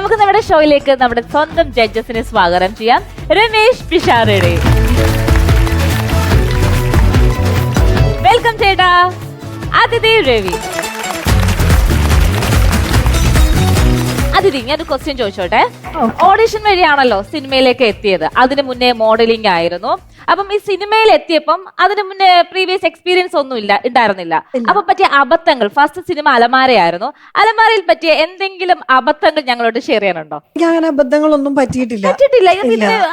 നമുക്ക് നമ്മുടെ ഷോയിലേക്ക് നമ്മുടെ സ്വന്തം ജഡ്ജസിനെ സ്വാഗതം ചെയ്യാം. രമേശ് പിഷാരടി, വെൽക്കം ചേട്ടാ. അതിഥി രവി. അതിഥി, ഞാനൊരു ക്വസ്റ്റ്യൻ ചോദിച്ചോട്ടെ. ഓഡിഷൻ വഴിയാണല്ലോ സിനിമയിലേക്ക് എത്തിയത്. അതിന് മുന്നേ മോഡലിംഗ് ആയിരുന്നു. അപ്പം ഈ സിനിമയിൽ എത്തിയപ്പം അതിന് മുന്നേ പ്രീവിയസ് എക്സ്പീരിയൻസ് ഒന്നും ഉണ്ടായിരുന്നില്ല. അപ്പൊ പറ്റിയ അബദ്ധങ്ങൾ, ഫസ്റ്റ് സിനിമ അലമാരയായിരുന്നു, അലമാരയിൽ പറ്റിയ എന്തെങ്കിലും അബദ്ധങ്ങൾ ഞങ്ങളോട് ഷെയർ ചെയ്യാനുണ്ടോ? അങ്ങനെ അബദ്ധങ്ങളൊന്നും പറ്റിയിട്ടില്ല.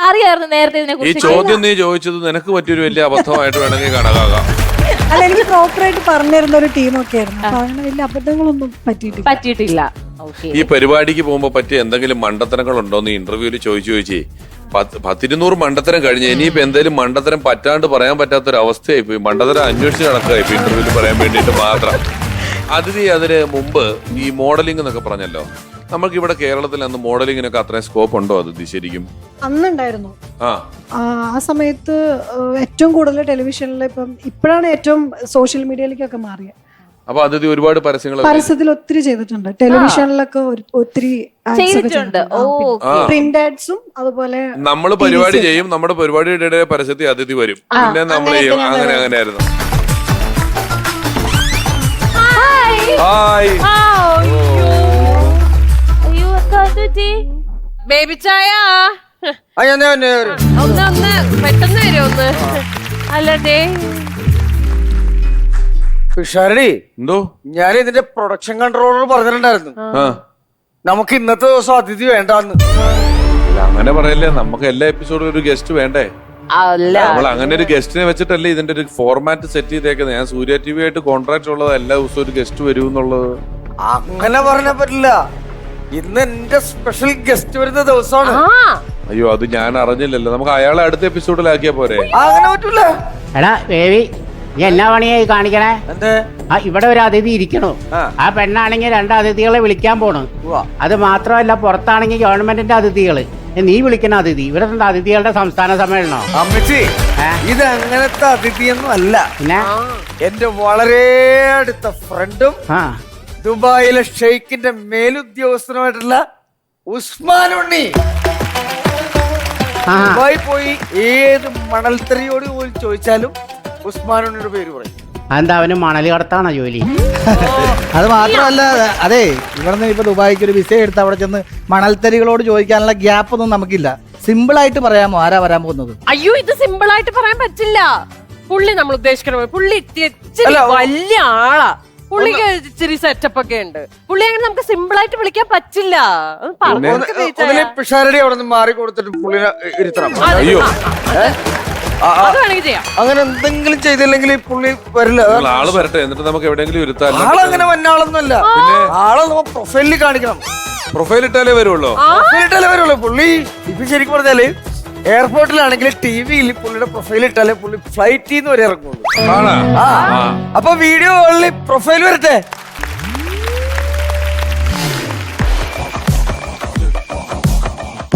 അറിയായിരുന്നു നേരത്തെ ഇതിനെ കുറിച്ച്. ഈ ചോദ്യം നീ ചോദിച്ചത് നിനക്ക് പറ്റിയൊരു വലിയ അബദ്ധമായിട്ട് വേണമെങ്കിൽ കണക്കാക്കാം. അല്ല, എനിക്ക് പ്രോപ്പറായിട്ട് പറഞ്ഞിരുന്ന ഒരു ടീമൊക്കെ ആയിരുന്നു. അപ്പൊ അങ്ങനെ വലിയ അബദ്ധങ്ങളൊന്നും പറ്റിയിട്ടില്ല. ഈ പരിപാടിക്ക് പോകുമ്പോ പറ്റിയ എന്തെങ്കിലും മണ്ടത്തരങ്ങൾ ഉണ്ടോന്ന് ഇന്റർവ്യൂല് ചോദിച്ചേ 100-200 മണ്ടത്തരം കഴിഞ്ഞ് ഇനിയിപ്പോ എന്തെങ്കിലും മണ്ടത്തരം പറ്റാണ്ട് പറയാൻ പറ്റാത്തൊരു അവസ്ഥയായി പോയി. മണ്ടത്തരം അന്വേഷിച്ച് നടക്കുക ഇപ്പൊ ഇന്റർവ്യൂല് പറയാൻ വേണ്ടിട്ട് മാത്രം. അതിന് മുമ്പ് ഈ മോഡലിംഗ് എന്നൊക്കെ പറഞ്ഞല്ലോ, നമുക്ക് ഇവിടെ കേരളത്തിൽ അന്ന് മോഡലിങ്ങിനൊക്കെ അത്രയും സ്കോപ്പ് ഉണ്ടോ? അത് ശരിക്കും അന്നുണ്ടായിരുന്നു. ആ സമയത്ത് ഏറ്റവും കൂടുതൽ ടെലിവിഷനിൽ, ഇപ്പോഴാണ് ഏറ്റവും സോഷ്യൽ മീഡിയയിലേക്കൊക്കെ മാറിയത്. അപ്പൊ അതിഥി ഒരുപാട് പരസ്യത്തിൽ ഒത്തിരി ചെയ്തിട്ടുണ്ട്. ടെലിവിഷനിലൊക്കെ ഒത്തിരി ചെയ്തിട്ടുണ്ട്. പ്രിന്റ് ആഡ്സും അതുപോലെ നമ്മൾ പരിപാടി ചെയ്യും, നമ്മുടെ പരിപാടിയുടെ പരസ്യത്തിൽ അതിഥി വരും, പിന്നെ നമ്മൾ ചെയ്യും. അങ്ങനെയായിരുന്നു. ബേബി ചായ ഒന്ന് പെട്ടെന്ന് വരും ഒന്ന്. അല്ലേ പിഷാരടി, എന്തോ ഞാൻ ഇതിന്റെ പ്രൊഡക്ഷൻ കൺട്രോളർ പറഞ്ഞിട്ടുണ്ടായിരുന്നു നമുക്ക് ഇന്നത്തെ ദിവസം അതിഥി വേണ്ടെന്ന്. അങ്ങനെ പറയല്ലേ, നമുക്ക് എല്ലാ എപ്പിസോഡിലും ഒരു ഗസ്റ്റ് വേണ്ടേ? നമ്മൾ അങ്ങനെ ഒരു ഗസ്റ്റിനെ വെച്ചിട്ടല്ലേ ഇതിന്റെ ഒരു ഫോർമാറ്റ് സെറ്റ് ചെയ്തേക്കുന്നത്. ഞാൻ സൂര്യ TV ആയിട്ട് കോൺട്രാക്ട് ഉള്ളത് എല്ലാ ദിവസവും ഒരു ഗസ്റ്റ് വരും എന്നുള്ളത്. അങ്ങനെ പറഞ്ഞാൽ പറ്റില്ല. ഇന്ന് എന്റെ സ്പെഷ്യൽ ഗസ്റ്റ് വരുന്ന ദിവസമാണ്. അയ്യോ, അത് ഞാൻ അറിഞ്ഞില്ലല്ലോ. നമുക്ക് അയാളെ അടുത്ത എപ്പിസോഡിലാക്കിയാ പോരെ? അങ്ങനെ പറ്റൂല. എടാ ബേബി, നീ എന്നാ പണിയായി കാണിക്കണേ? ഇവിടെ ഒരു അതിഥി ഇരിക്കണു. ആ പെണ്ണാണെങ്കിൽ 2 അതിഥികളെ വിളിക്കാൻ പോണു. അത് മാത്രമല്ല, പുറത്താണെങ്കിൽ ഗവൺമെന്റിന്റെ അതിഥികള്. നീ വിളിക്കുന്ന അതിഥി ഇവിടെ അതിഥികളുടെ സംസ്ഥാന സമ്മേളനോ? അമ്മച്ചി, ഇത് അങ്ങനത്തെ അതിഥിയൊന്നും അല്ല. പിന്നെ എന്റെ വളരെ അടുത്ത ഫ്രണ്ടും ദുബായിലെ ഷെയ്ഖിന്റെ മേലുദ്യോഗസ്ഥനുമായിട്ടുള്ള ഉസ്മാൻ ഉണ്ണി. ദുബായി പോയി ഏത് മണൽത്തറിയോട് പോലും ചോദിച്ചാലും ഉസ്മാൻ ഉണ്ണിയുടെ പേര് പറയും. എന്താ, അവന് മണൽ കടത്താണോ ജോലി? അത് മാത്രമല്ല, അതെ, ഇവിടുന്ന് ഇപ്പൊ ദുബായിക്ക് ഒരു വിസ എടുത്ത് അവിടെ ചെന്ന് മണൽത്തരികളോട് ചോദിക്കാനുള്ള ഗ്യാപ്പ് ഒന്നും നമുക്കില്ല. സിമ്പിൾ ആയിട്ട് പറയാമോ ആരാ വരാൻ പോകുന്നത്? അയ്യോ, ഇത് സിമ്പിൾ ആയിട്ട് പറയാൻ പറ്റില്ല. പുള്ളി നമ്മൾ ഉദ്ദേശിക്കണ പുള്ളി വലിയ ആളാ. പുള്ളിക്ക് ഇച്ചിരി സെറ്റപ്പ് ഒക്കെ ഉണ്ട്. പുള്ളി അങ്ങനെ നമുക്ക് സിമ്പിൾ ആയിട്ട് വിളിക്കാൻ പറ്റില്ല. പിഷാരടി അവിടെ നിന്ന് മാറി കൊടുത്തിട്ട് പുള്ളിനെ ഇരുത്തണം. അങ്ങനെ എന്തെങ്കിലും ചെയ്തില്ലെങ്കിൽ പുള്ളി വരില്ല. ആള് വരട്ടെ, എന്നിട്ട് നമുക്ക് എവിടെയെങ്കിലും ഇരുത്താം. ആളങ്ങനെ വന്നാളൊന്നുമല്ല. ആളെ നമ്മൾ പ്രൊഫൈലിൽ കാണിക്കണം. പ്രൊഫൈൽ ഇട്ടാലേ വരുള്ളൂ. പുള്ളി ഇപ്പൊ ശരിക്കും പറഞ്ഞാല് എയർപോർട്ടിലാണെങ്കിൽ TV-യിൽ പുള്ളിയുടെ പ്രൊഫൈൽ ഇട്ടാലേ പുള്ളി ഫ്ലൈറ്റിൽ നിന്ന് വരെ ഇറങ്ങുള്ളൂ. അപ്പൊ വീഡിയോ കോളിൽ പ്രൊഫൈൽ വരട്ടെ.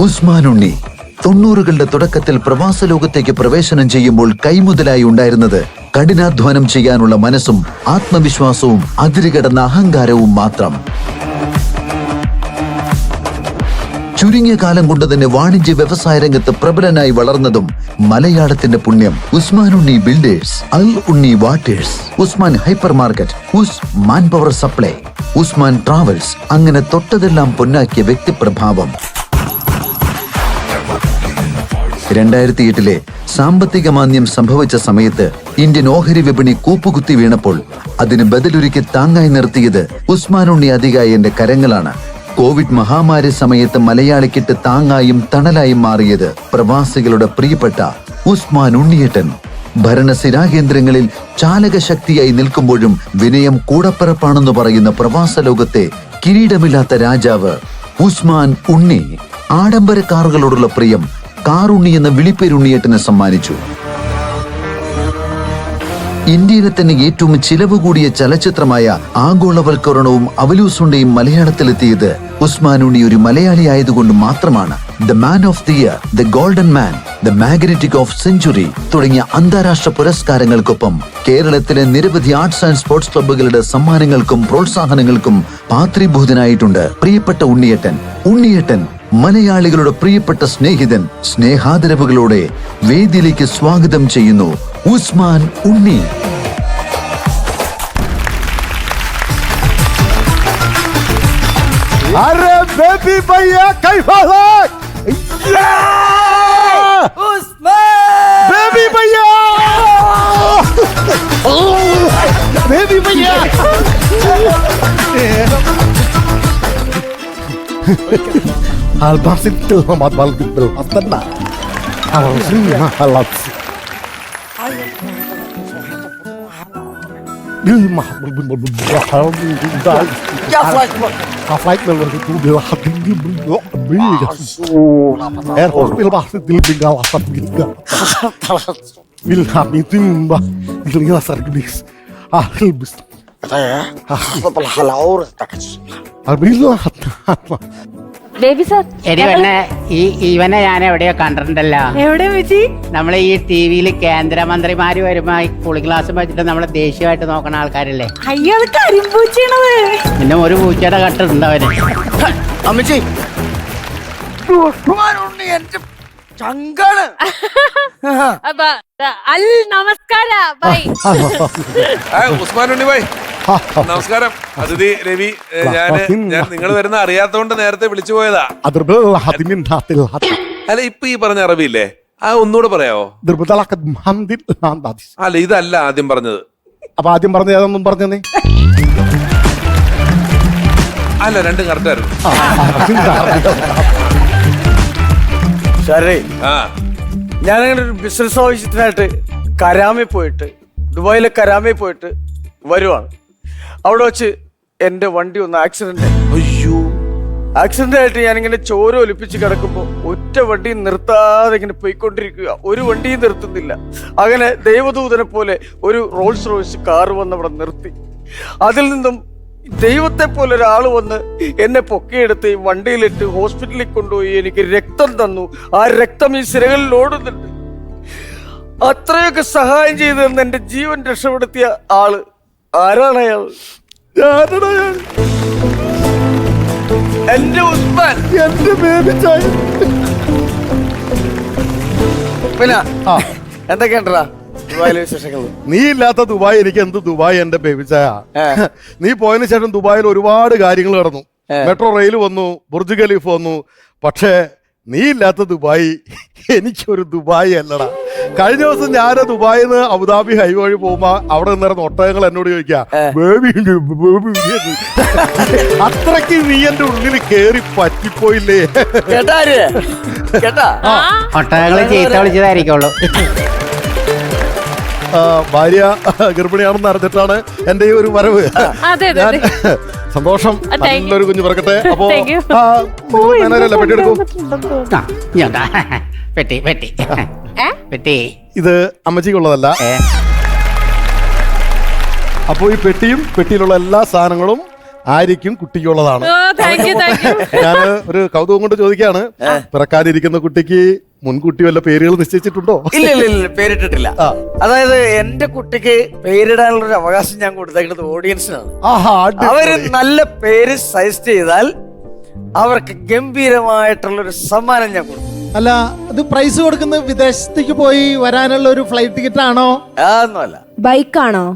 ഉസ്മാൻ ഉണ്ണി 90കളുടെ തുടക്കത്തിൽ പ്രവാസ ലോകത്തേക്ക് പ്രവേശനം ചെയ്യുമ്പോൾ കൈമുതലായി ഉണ്ടായിരുന്നത് കഠിനാധ്വാനം ചെയ്യാനുള്ള മനസ്സും ആത്മവിശ്വാസവും അതിരുകടന്ന അഹങ്കാരവും മാത്രം. ചുരുങ്ങിയ കാലം കൊണ്ട് തന്നെ വാണിജ്യ വ്യവസായ രംഗത്ത് പ്രബലനായി വളർന്നതും മലയാളത്തിന്റെ പുണ്യം. Usman Unni builders, Al Unni waters, Usman hypermarket, Usman power supply, Usman travels, അങ്ങനെ തൊട്ടതെല്ലാം പൊന്നാക്കിയ വ്യക്തിപ്രഭാവം. 2008 സാമ്പത്തിക മാന്ദ്യം സംഭവിച്ച സമയത്ത് ഇന്ത്യൻ ഓഹരി വിപണി കൂപ്പുകുത്തി വീണപ്പോൾ അതിന് ബദലൊരുക്കി താങ്ങായി നിർത്തിയത് ഉസ്മാൻ ഉണ്ണി അധികായന്റെ കരങ്ങളാണ്. കോവിഡ് മഹാമാരി സമയത്ത് മലയാളിക്കിട്ട് താങ്ങായും തണലായും മാറിയത് പ്രവാസികളുടെ പ്രിയപ്പെട്ട ഉസ്മാൻ ഉണ്ണിയേട്ടൻ. ഭരണസിരാകേന്ദ്രങ്ങളിൽ ചാലകശക്തിയായി നിൽക്കുമ്പോഴും വിനയം കൂടപ്പിറപ്പാണെന്ന് പറയുന്ന പ്രവാസ ലോകത്തെ കിരീടമില്ലാത്ത രാജാവ് ഉസ്മാൻ ഉണ്ണി. ആഡംബര കാറുകളോടുള്ള പ്രിയം കാറുണ്ണി എന്ന വിളിപ്പേരുണ്ണിയേട്ടനെ സമ്മാനിച്ചു. ഇന്ത്യയിലെ തന്നെ ഏറ്റവും ചിലവ് കൂടിയ ചലച്ചിത്രമായ ആഗോളവൽക്കരണവും അവലൂസുണ്ടയും മലയാളത്തിലെത്തിയത് ഉസ്മാൻ ഉണ്ണി ഒരു മലയാളി ആയതുകൊണ്ട് മാത്രമാണ്. The man of the year, the golden man, the magnetic of century തുടങ്ങിയ അന്താരാഷ്ട്ര പുരസ്കാരങ്ങൾക്കൊപ്പം കേരളത്തിലെ നിരവധി ആർട്സ് ആൻഡ് സ്പോർട്സ് ക്ലബ്ബുകളുടെ സമ്മാനങ്ങൾക്കും പ്രോത്സാഹനങ്ങൾക്കും പാത്രീഭൂതനായിട്ടുണ്ട് പ്രിയപ്പെട്ട ഉണ്ണിയേട്ടൻ. ഉണ്ണിയേട്ടൻ മലയാളികളുടെ പ്രിയപ്പെട്ട സ്നേഹിതൻ. സ്നേഹാദരവുകളോടെ വേദിയിലേക്ക് സ്വാഗതം ചെയ്യുന്നു ഉസ്മാൻ ഉണ്ണി. अरे बेबी भैया कैसा बेबी भैया बेबी भैया Albasin terhormat balik berhasana. Albasin halal. Lima flight melon itu adalah hati di blok air hospital bahasa di tinggal asap gila bilham itu mbak itu sargis bis saya setelah laur tak alhamdulillah baby sir എടി പെണ്ണെ ഇവനെ ഞാൻ എവിടെയോ കണ്ടിട്ടുണ്ടല്ലോ. എവിടെ വെച്ചി? നമ്മളെ ഈ ടിവിയിൽ കേന്ദ്രമന്ത്രിമാര് വരുമ്പോ ഈ കൂളിംഗ് ഗ്ലാസ് വെച്ചിട്ട് നമ്മളെ ദേശീയമായിട്ട് നോക്കണ ആൾക്കാരില്ലേ? അയ്യോ അത് കരിമ്പൂച്ചയാണത്. പിന്നെ ഒരു പൂച്ചയുടെ കട്ടുണ്ട് അവന്. അമ്മച്ചി ഉസ്മാനുണ്ണി എന്റെ ചങ്കാണ്. അൽ നമസ്കാര ബൈ. ഉസ്മാൻ ഉണ്ണി ഭായ് നമസ്കാരം. അതിഥി രവി, ഞാൻ നിങ്ങൾ വരുന്ന അറിയാത്തോണ്ട് നേരത്തെ വിളിച്ചു പോയതാ. അല്ല, ഇപ്പൊ ഈ പറഞ്ഞ അറബിയില്ലേ, ആ ഒന്നുകൂടെ പറയാവോ? അല്ല, ഇതല്ല ആദ്യം പറഞ്ഞത്. അപ്പൊ ആദ്യം പറഞ്ഞ ഏതൊന്നും പറഞ്ഞേ? അല്ല, രണ്ടും കറക്റ്റായിരുന്നു. ശരി, ആ ഞാനങ്ങനെ ഒരു ബിസിനസ് ആവശ്യത്തിനായിട്ട് ദുബായിലെ കരാമയിൽ പോയിട്ട് വരുവാണ്. അവിടെ വെച്ച് എന്റെ വണ്ടി ഒന്ന് ആക്സിഡന്റ് ആയി. അയ്യോ, ആക്സിഡന്റ് ആയിട്ട് ഞാനിങ്ങനെ ചോര ഒലിപ്പിച്ച് കിടക്കുമ്പോ ഒറ്റ വണ്ടി നിർത്താതെ ഇങ്ങനെ പോയിക്കൊണ്ടിരിക്കുക. ഒരു വണ്ടിയും നിർത്തുന്നില്ല. അങ്ങനെ ദൈവദൂതനെ പോലെ ഒരു റോൾസ് റോയ്സ് കാർ വന്ന് അവിടെ നിർത്തി. അതിൽ നിന്നും ദൈവത്തെ പോലെ ഒരാൾ വന്ന് എന്നെ പൊക്കിയെടുത്ത് ഈ വണ്ടിയിലിട്ട് ഹോസ്പിറ്റലിൽ കൊണ്ടുപോയി എനിക്ക് രക്തം തന്നു. ആ രക്തം ഈ സിരകളിൽ ഓടുന്നുണ്ട്. അത്രയൊക്കെ സഹായം ചെയ്തു തന്ന് എന്റെ ജീവൻ രക്ഷപ്പെടുത്തിയ ആള് ആരാണ് അയാൾ? എന്റെ ഉസ്മാൻ, എന്റെ ബേബി ചായ. പിന്നെ എന്തൊക്കെയുണ്ടാ ദുബായിലെ വിശേഷങ്ങൾ? നീ ഇല്ലാത്ത ദുബായ് എനിക്ക് എന്ത് ദുബായ് എന്റെ ബേബി ചായ. നീ പോയതിനു ശേഷം ദുബായിൽ ഒരുപാട് കാര്യങ്ങൾ നടന്നു. മെട്രോ റെയിൽ വന്നു, ബുർജ് ഖലീഫ് വന്നു. പക്ഷേ നീ ഇല്ലാത്ത ദുബായ് എനിക്കൊരു ദുബായ് അല്ലടാ. കഴിഞ്ഞ ദിവസം ഞാൻ ദുബായിൽ നിന്ന് അബുദാബി ഹൈവേ വഴി പോകുമ്പോ അവിടെ നിന്നിരുന്ന ഒട്ടകങ്ങൾ എന്നോട് ചോദിക്കാ, ബേബി അത്രയ്ക്ക് നീ എന്റെ ഉള്ളിൽ കേറി പറ്റിപ്പോയില്ലേ? ഒട്ടകങ്ങളെ ചീത്ത വിളിച്ചതായിരിക്കുള്ളൂ. ഭാര്യ ഗർഭിണിയാണെന്ന് അറിഞ്ഞിട്ടാണ് എന്റെ ഈ ഒരു വരവ്. ഞാൻ സന്തോഷം, നല്ലൊരു കുഞ്ഞു പറക്കട്ടെ. അപ്പോ മാനേജരല്ലേ, പെട്ടി എടുക്കൂ. പെട്ടി പെട്ടി പെട്ടി ഇത് അമ്മച്ചിക്കുള്ളതല്ല. അപ്പോ ഈ പെട്ടിയും പെട്ടിയിലുള്ള എല്ലാ സാധനങ്ങളും ആയിരിക്കും കുട്ടിക്കുള്ളതാണ്. ഞാൻ ഒരു കൗതുകം കൊണ്ട് ചോദിക്കാണ്, പിറക്കാനിരിക്കുന്ന കുട്ടിക്ക് മുൻകൂട്ടി വല്ല പേരുകൾ നിശ്ചയിച്ചിട്ടുണ്ടോ? ഇല്ല, പേരിട്ടിട്ടില്ല. അതായത് എന്റെ കുട്ടിക്ക് പേരിടാനുള്ള ഒരു അവകാശം ഞാൻ കൊടുത്തേക്കുന്നത് ഓഡിയൻസിനാണ്. അവര് നല്ല പേര് സജസ്റ്റ് ചെയ്താൽ അവർക്ക് ഗംഭീരമായിട്ടുള്ള ഒരു സമ്മാനം ഞാൻ കൊടുക്കും. അല്ല, ഇത് പ്രൈസ് കൊടുക്കുന്ന വിദേശത്തേക്ക് പോയി വരാനുള്ള ഒരു ഫ്ലൈറ്റ് ടിക്കറ്റ് ആണോ? അതൊന്നുമല്ല. ബൈക്കാണോ?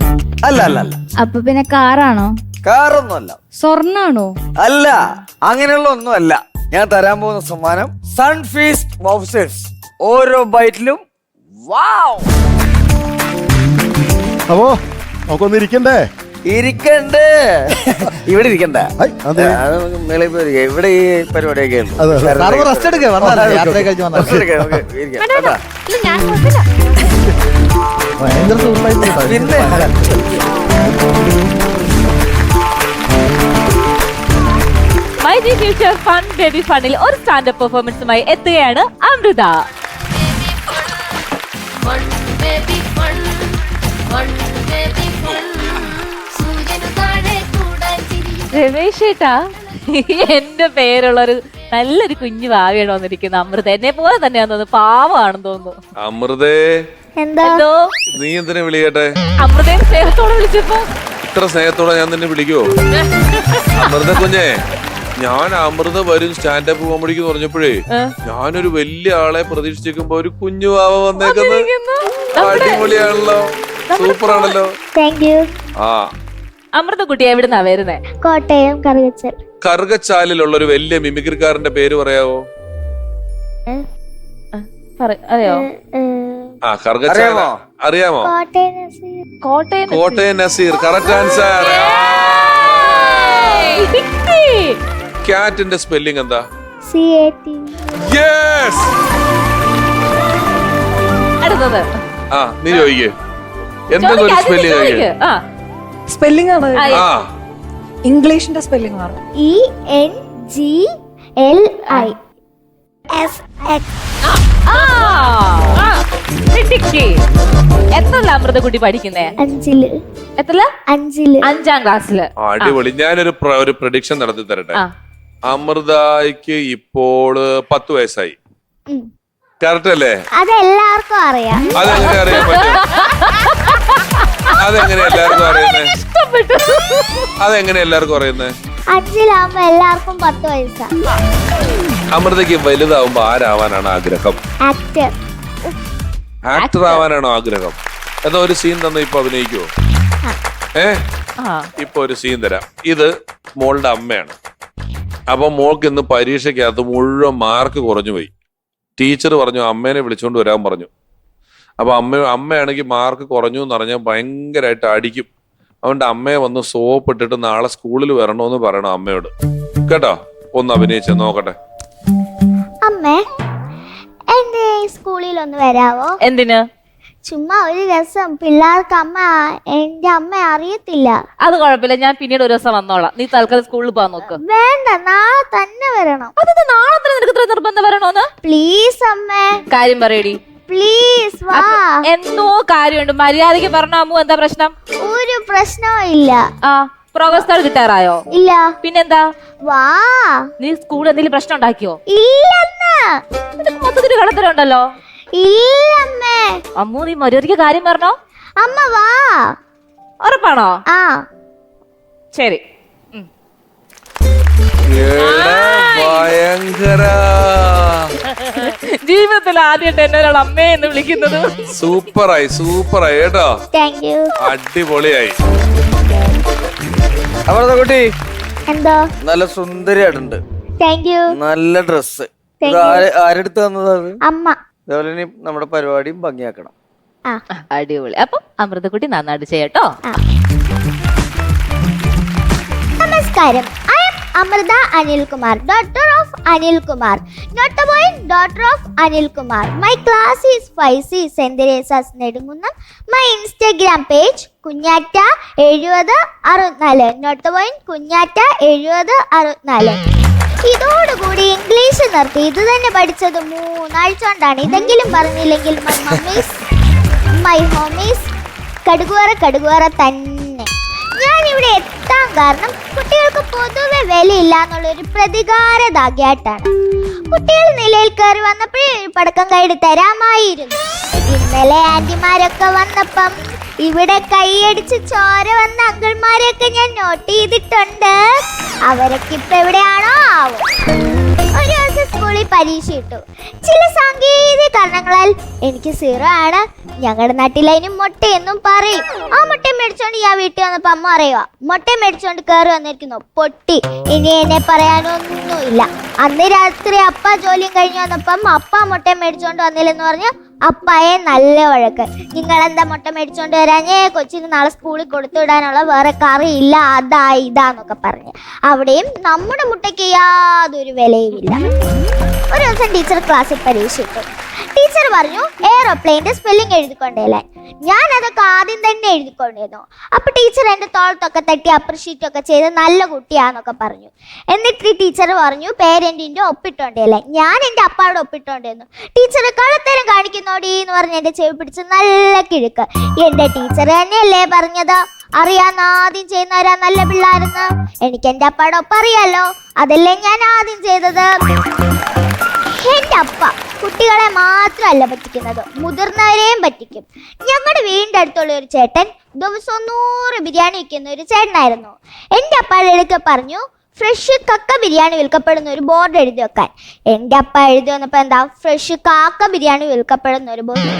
അല്ല. അപ്പൊ പിന്നെ കാറാണോ? കാറൊന്നും അല്ല. സ്വർണ്ണാണോ? അല്ല, അങ്ങനെയുള്ള ഒന്നും അല്ല. ഞാൻ തരാൻ പോകുന്ന സമ്മാനം സൺഫീസ്റ്റ് വൗച്ചേഴ്സ്. ഓരോ ബൈറ്റിലും വാവ്. അപ്പോ നമുക്കൊന്ന് ഇരിക്കണ്ടേ? ഇരിക്കണ്ടേ? ഇവിടെ ഇരിക്കണ്ട, മേളിൽ പോയി ഇരിക്കാം. ഇവിടെ ഈ പരിപാടിയൊക്കെ റെസ്റ്റ് എടുക്കുക. യാത്ര കഴിഞ്ഞ് വന്നാൽ ഭയങ്കര സൂപ്പറായിട്ട്. പിന്നെ my G future fun baby ഫണ്ണിൽ ഒരു സ്റ്റാൻഡപ്പ് പെർഫോമൻസുമായി എത്തുകയാണ് അമൃത. Baby fun, രമേശ് ചേട്ടാ, എന്റെ പേരുള്ളൊരു നല്ലൊരു കുഞ്ഞു ഭാവിയാണ് വന്നിരിക്കുന്നത്. അമൃത എന്നെ പോലെ തന്നെയാന്ന് തോന്നുന്നു, പാവമാണെന്ന് തോന്നുന്നു. അമൃതേ, എന്തോ നീ എന്തിനാ വിളിക്കട്ടെ? അമൃതയെ സ്നേഹത്തോടെ വിളിച്ചപ്പോ ഇത്ര സ്നേഹത്തോടെ ഞാൻ നിന്നെ വിളിക്കുവോ? അമൃത കുഞ്ഞേ, ഞാൻ അമൃത വരും സ്റ്റാൻഡപ്പ് കോമഡിക്ക് പറഞ്ഞപ്പോഴേ ഞാനൊരു വലിയ ആളെ പ്രതീക്ഷിച്ചിരിക്കുമ്പോ ഒരു കുഞ്ഞു വാവ വന്നേക്കുന്നത് അടിപൊളിയാണല്ലോ, സൂപ്പറാണല്ലോ. ആ അമൃത കുട്ടി എവിടുന്നാ വരുന്നേ? കോട്ടയം കറുകച്ചാൽ. കറുകച്ചാലിലുള്ള ഒരു വലിയ മിമിക്രിക്കാരന്റെ പേര് പറയാവോ? അറിയോ? ആ കറുകച്ചാൽ അറിയാമോ? കോട്ടയം നസീർ. Correct answer. ക്യാറ്റിന്റെ സ്പെല്ലിംഗ് എന്താ? യെസ്. അടുത്തത് ആ നീ ചോദിക്കേ, എന്തെങ്കിലും ഒരു സ്പെല്ലിംഗ്. സ്പെല്ലിംഗ് ആണ്, ആ ഇംഗ്ലീഷിന്റെ സ്പെല്ലിംഗ് ആണ്. ENGLISH. എത്രല്ല അമൃത കുട്ടി പഠിക്കുന്നേ? 5ല്. എത്ര? 5ല്. 5ാം ക്ലാസ്സില്. അടിപൊളി. ഞാനൊരു പ്രഡിക്ഷൻ നടത്തി തരട്ടെ. അമൃതയ്ക്ക് ഇപ്പോൾ 10 വയസ്സായി. കറക്റ്റ് അല്ലേ? അതെല്ലാവർക്കും അറിയാം. അതെങ്ങനെ അറിയാൻ പറ്റും? അതെങ്ങനെ എല്ലാവർക്കും അറിയുന്നേ? അതെങ്ങനെ എല്ലാവർക്കും അറിയുന്നേ? 5ലാവുമ്പോ എല്ലാവർക്കും 10 വയസ്സാ. അമൃതയ്ക്ക് വലുതാവുമ്പോ ആരാവാനാണ് ആഗ്രഹം? ആക്ടർ. ആക്ടർ ആവാനാണോ ആഗ്രഹം? എന്നാ ഒരു സീൻ തന്നെ ഇപ്പൊ അഭിനയിക്കുവോ? ഇപ്പൊ ഒരു സീൻ തരാം. ഇത് മോളുടെ അമ്മയാണ്. അപ്പൊ മോൾക്ക് ഇന്ന് പരീക്ഷയ്ക്കകത്ത് മുഴുവൻ മാർക്ക് കുറഞ്ഞു പോയി. ടീച്ചർ പറഞ്ഞു അമ്മേനെ വിളിച്ചോണ്ട് വരാൻ പറഞ്ഞു. അപ്പൊ അമ്മയാണെങ്കിൽ മാർക്ക് കുറഞ്ഞു എന്ന് പറഞ്ഞാൽ ഭയങ്കരമായിട്ട് അടിക്കും. അതുകൊണ്ട് അമ്മയെ വന്ന് സോപ്പ് ഇട്ടിട്ട് നാളെ സ്കൂളിൽ വരണമെന്ന് പറയണം അമ്മയോട്. കേട്ടോ? ഒന്ന് അഭിനയിച്ച് നോക്കട്ടെ. അമ്മേ, എന്റെ സ്കൂളിൽ ഒന്ന് വരാവോ? എന്തിന്? ചുമ്മാ ഒരു രസം. പിള്ളേർക്ക് എന്റെ അമ്മ അറിയത്തില്ല. അത് കുഴപ്പമില്ല, ഞാൻ പിന്നീട് ഒരു ദിവസം വന്നോളാം. നീ തൽക്കാലം സ്കൂളിൽ പോകാൻ നോക്ക്. വേണ്ട, നാളെ തന്നെ വരണം. അത് നാളെ തന്നെ നിനക്ക് ഇത്ര നിർബന്ധം വരണോന്ന്? പ്ലീസ് അമ്മേ, കാര്യം പറയടി. പ്ലീസ് വാ. എന്തോ കാര്യമുണ്ട്, മര്യാദക്ക് പറഞ്ഞ അമ്മു. എന്താ പ്രശ്നം? ഒരു പ്രശ്നവും ഇല്ല. പ്രോഗ്രസ് കാർഡ് കിട്ടാറായോ? ഇല്ല. പിന്നെന്താ? വാ. നീ സ്കൂളിൽ എന്തെങ്കിലും പ്രശ്നം ഉണ്ടാക്കിയോ? ഇല്ലെന്ന്. മൊത്തത്തിൽ കടത്തലുണ്ടല്ലോ. ഇല്ലമ്മേ. അമ്മു, നീ മര്യാദക്ക് കാര്യം പറഞ്ഞോ. അമ്മ വാ. ഉറപ്പാണോ? ആ ശരി. ഭയങ്കര. ജീവിതത്തിൽ ആദ്യമായിട്ട് എന്നെ ഒരാൾ അമ്മേ എന്ന് വിളിക്കുന്നത്. സൂപ്പറായി, സൂപ്പറായി കേട്ടോ. Thank you. അടിപൊളിയായി. അമൃത കുട്ടി എന്തോ നല്ല സുന്ദരിയായിട്ടുണ്ട്. Thank you. നല്ല ഡ്രസ്. ആരെടുത്ത് തന്നതാണ്? അമ്മ. അതുപോലെ ഇനി നമ്മുടെ പരിപാടിയും ഭംഗിയാക്കണം. അടിപൊളി. അപ്പം അമൃതക്കുട്ടി നന്നായിട്ട് ചെയ്യട്ടോ. നമസ്കാരം. I am Amrita Anil Kumar, daughter of Anil Kumar, not a boy, daughter of Anil Kumar. My class is 5C, St. Teresa's Nedungunnam. My Instagram page Kunyatta 7064, not a boy, Kunyatta 7064. ഇതോടുകൂടി English നിർത്തി. ഇത് തന്നെ പഠിച്ചത് 3 ആഴ്ച കൊണ്ടാണ്. ഇതെങ്കിലും പറഞ്ഞില്ലെങ്കിൽ my homies കടുകുവറ തന്നെ. ഞാനിവിടെ എത്താൻ കാരണം കുട്ടികൾക്ക് പൊതുവെ വിലയില്ല എന്നുള്ളൊരു പ്രതികാരദാഗ്യായിട്ടാണ്. കുട്ടികൾ നിലയിൽ കയറി വന്നപ്പോഴേ പടക്കം കൈയ്യിൽ തരാമായിരുന്നു. ഇന്നലെ ആന്റിമാരൊക്കെ വന്നപ്പം ഇവിടെ കൈയടിച്ച് ചോര വന്ന അങ്കിൾമാരെയൊക്കെ ഞാൻ നോട്ട് ചെയ്തിട്ടുണ്ട്. അവരൊക്കെ ഇപ്പൊ എവിടെയാണോ ആവും. ഒരു ദിവസം സ്കൂളിൽ പരീക്ഷ ഇട്ടു. ചില സാങ്കേതിക കാരണങ്ങളാൽ എനിക്ക് 0 ആണ്. ഞങ്ങളുടെ നാട്ടിൽ അതിന് മുട്ടയെന്നും പറയും. ആ മുട്ട മേടിച്ചോണ്ട് ഞാൻ വീട്ടിൽ വന്നപ്പോ അമ്മ അറിയുക മുട്ട മേടിച്ചോണ്ട് കയറി വന്നിരിക്കുന്നു പൊട്ടി. ഇനി എന്നെ പറയാനൊന്നുമില്ല. അന്ന് രാത്രി അപ്പ ജോലിയും കഴിഞ്ഞ് വന്നപ്പം അപ്പ മുട്ട മേടിച്ചോണ്ട് വന്നില്ലെന്ന് പറഞ്ഞ് അപ്പായെ നല്ല വഴക്ക്. നിങ്ങളെന്താ മുട്ട മേടിച്ചോണ്ട് വരാഞ്ഞേ? കൊച്ചിന് നാളെ സ്കൂളിൽ കൊടുത്തു വിടാനുള്ള വേറെ കറിയില്ല, അതാ ഇതാന്നൊക്കെ പറഞ്ഞ്. അവിടെയും നമ്മുടെ മുട്ടയ്ക്ക് യാതൊരു വിലയുമില്ല. ഒരു ദിവസം ടീച്ചർ ക്ലാസ്സിൽ പരീക്ഷ ഇട്ടു. ടീച്ചർ പറഞ്ഞു എയറോപ്ലെയിന്റെ സ്പെല്ലിംഗ് എഴുതിക്കൊണ്ടേലാൻ. ഞാൻ അതൊക്കെ ആദ്യം തന്നെ എഴുതിക്കൊണ്ടിരുന്നു. അപ്പൊ ടീച്ചർ എന്റെ തോളത്തൊക്കെ തട്ടി അപ്രിഷ്യേറ്റ് ഒക്കെ ചെയ്ത് നല്ല കുട്ടിയാന്നൊക്കെ പറഞ്ഞു. എന്നിട്ട് ടീച്ചർ പറഞ്ഞു പേരന്റിന്റെ ഒപ്പിട്ടോണ്ടല്ലേ. ഞാൻ എന്റെ അപ്പാടെ ഒപ്പിട്ടോണ്ടിരുന്നു. ടീച്ചർ കള്ളത്തരം കാണിക്കുന്നോടി എന്ന് പറഞ്ഞ് എന്റെ ചെവി പിടിച്ച് നല്ല കിഴുക്ക്. എന്റെ ടീച്ചർ തന്നെയല്ലേ പറഞ്ഞത് അറിയാന്ന് ആദ്യം ചെയ്യുന്നവരാ നല്ല പിള്ളേരെന്ന്. എനിക്ക് എന്റെ അപ്പാടെ ഒപ്പം അറിയാലോ, അതല്ലേ ഞാൻ ആദ്യം ചെയ്തത്. എന്റെ അപ്പ കുട്ടികളെ മാത്രമല്ല പറ്റിക്കുന്നത്, മുതിർന്നവരെയും പറ്റിക്കും. ഞങ്ങളുടെ വീടിൻ്റെ അടുത്തുള്ള ഒരു ചേട്ടൻ ദിവസവും 100 ബിരിയാണി വിൽക്കുന്ന ഒരു ചേട്ടനായിരുന്നു. എൻ്റെ അപ്പാടെ അടുക്ക പറഞ്ഞു ഫ്രഷ് കക്ക ബിരിയാണി വിൽക്കപ്പെടുന്ന ഒരു ബോർഡ് എഴുതി വെക്കാൻ. എൻ്റെ അപ്പ എഴുതി വന്നപ്പോൾ എന്താ ഫ്രഷ് കാക്ക ബിരിയാണി വിൽക്കപ്പെടുന്ന ഒരു ബോർഡ്.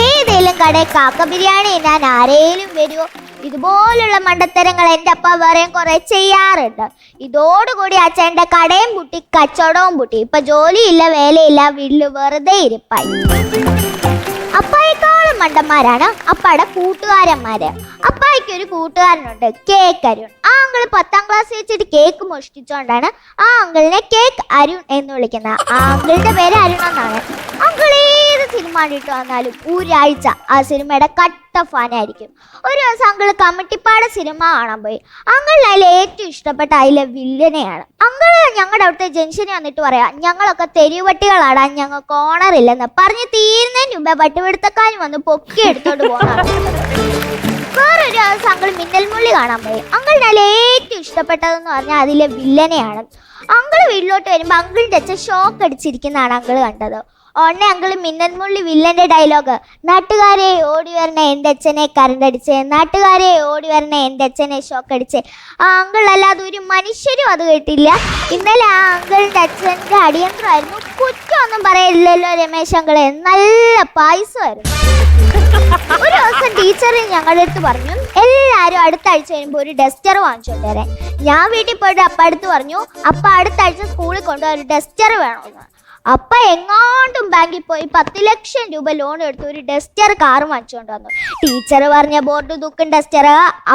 ഏതേലും കടയിൽ കാക്ക ബിരിയാണി ഞാൻ ആരേലും വരുമോ? ഇതുപോലുള്ള മണ്ടത്തരങ്ങൾ എൻ്റെ അപ്പ വേറെയും കുറെ ചെയ്യാറുണ്ട്. ഇതോടുകൂടി അച്ഛൻ്റെ കടയും പൂട്ടി കച്ചവടവും പൂട്ടി. ഇപ്പൊ ജോലിയില്ല, വേലയില്ല, വീട്ടില് വെറുതെ ഇരിപ്പായി. അപ്പായേക്കാളും മണ്ടന്മാരാണ് അപ്പാടെ കൂട്ടുകാരന്മാര്. അപ്പായ്ക്ക് ഒരു കൂട്ടുകാരനുണ്ട്, കേക്ക് അരുൺ. ആ അങ്കിള് 10ാം ക്ലാസ് വെച്ചിട്ട് കേക്ക് മോഷ്ടിച്ചോണ്ടാണ് ആ അങ്കിളിനെ കേക്ക് അരുൺ എന്ന് വിളിക്കുന്നത്. ആ അങ്കിളിന്റെ പേര് അരുൺ എന്നാണ്. അങ്കിൾ ഏത് സിനിമ കണ്ടിട്ട് വന്നാലും ഒരാഴ്ച ആ സിനിമയുടെ കട്ട ഫാനായിരിക്കും. ഒരു ദിവസം അങ്കിള് കമ്മിറ്റിപ്പാട് സിനിമ കാണാൻ പോയി. അങ്കിളിന് അതിൽ ഏറ്റവും ഇഷ്ടപ്പെട്ട അതിലെ വില്ലനെയാണ്. അങ്കിള് ഞങ്ങളുടെ അവിടുത്തെ ജംഗ്ഷനിൽ വന്നിട്ട് പറയാ ഞങ്ങളൊക്കെ തെരുവട്ടികളാടാൻ ഞങ്ങൾക്ക് ഓണറില്ലെന്ന് പറഞ്ഞ് തീരുന്നതിന് മുമ്പേ വട്ടിപിടുത്തക്കാരും വന്ന് പൊക്കി എടുത്തോണ്ട് പോകണം. വേറൊരു ദിവസം അങ്കിൾ മിന്നൽമുള്ളി കാണാൻ പോയി. അങ്കിളിന് അതിൽ ഏറ്റവും ഇഷ്ടപ്പെട്ടതെന്ന് പറഞ്ഞാൽ അതിലെ വില്ലനെയാണ്. അങ്കിള് വീട്ടിലോട്ട് വരുമ്പോൾ അങ്കിളിൻ്റെ അച്ഛൻ ഷോക്ക് അടിച്ചിരിക്കുന്നതാണ് അങ്കിള് കണ്ടത്. ഉടനെ അങ്കിള് മിന്നൽമുള്ളി വില്ലന്റെ ഡയലോഗ്, നാട്ടുകാരെ ഓടി വരണേ എൻ്റെ അച്ഛനെ കരണ്ടടിച്ച്, നാട്ടുകാരെ ഓടി വരണേ എൻ്റെ അച്ഛനെ ഷോക്ക് അടിച്ച്. ആ അങ്കിൾ അല്ലാതെ ഒരു മനുഷ്യരും അത് കേട്ടില്ല. ഇന്നലെ ആ അങ്കിളിൻ്റെ അച്ഛൻ്റെ അടിയന്തരമായിരുന്നു. കുറ്റമൊന്നും പറയില്ലല്ലോ രമേശ് അങ്കിളെ, നല്ല പായസമായിരുന്നു. ഒരു ദിവസം ടീച്ചർ ഞങ്ങളുടെ അടുത്ത് പറഞ്ഞു എല്ലാവരും അടുത്ത ആഴ്ച വരുമ്പോൾ ഒരു ഡസ്റ്റർ വാങ്ങിച്ചോണ്ട് വരാൻ. ഞാൻ വീട്ടിൽ പോയിട്ട് അപ്പ അടുത്ത് പറഞ്ഞു അപ്പ അടുത്ത ആഴ്ച സ്കൂളിൽ കൊണ്ടുപോയി ഒരു ഡസ്റ്റർ വേണമെന്ന്. അപ്പ എങ്ങോട്ടും ബാങ്കിൽ പോയി 10 ലക്ഷം രൂപ ലോൺ എടുത്ത് ഒരു ഡസ്റ്റർ കാർ വാങ്ങിച്ചുകൊണ്ട് വന്നു. ടീച്ചർ പറഞ്ഞ ബോർഡ് തൂക്കും ഡസ്റ്റർ,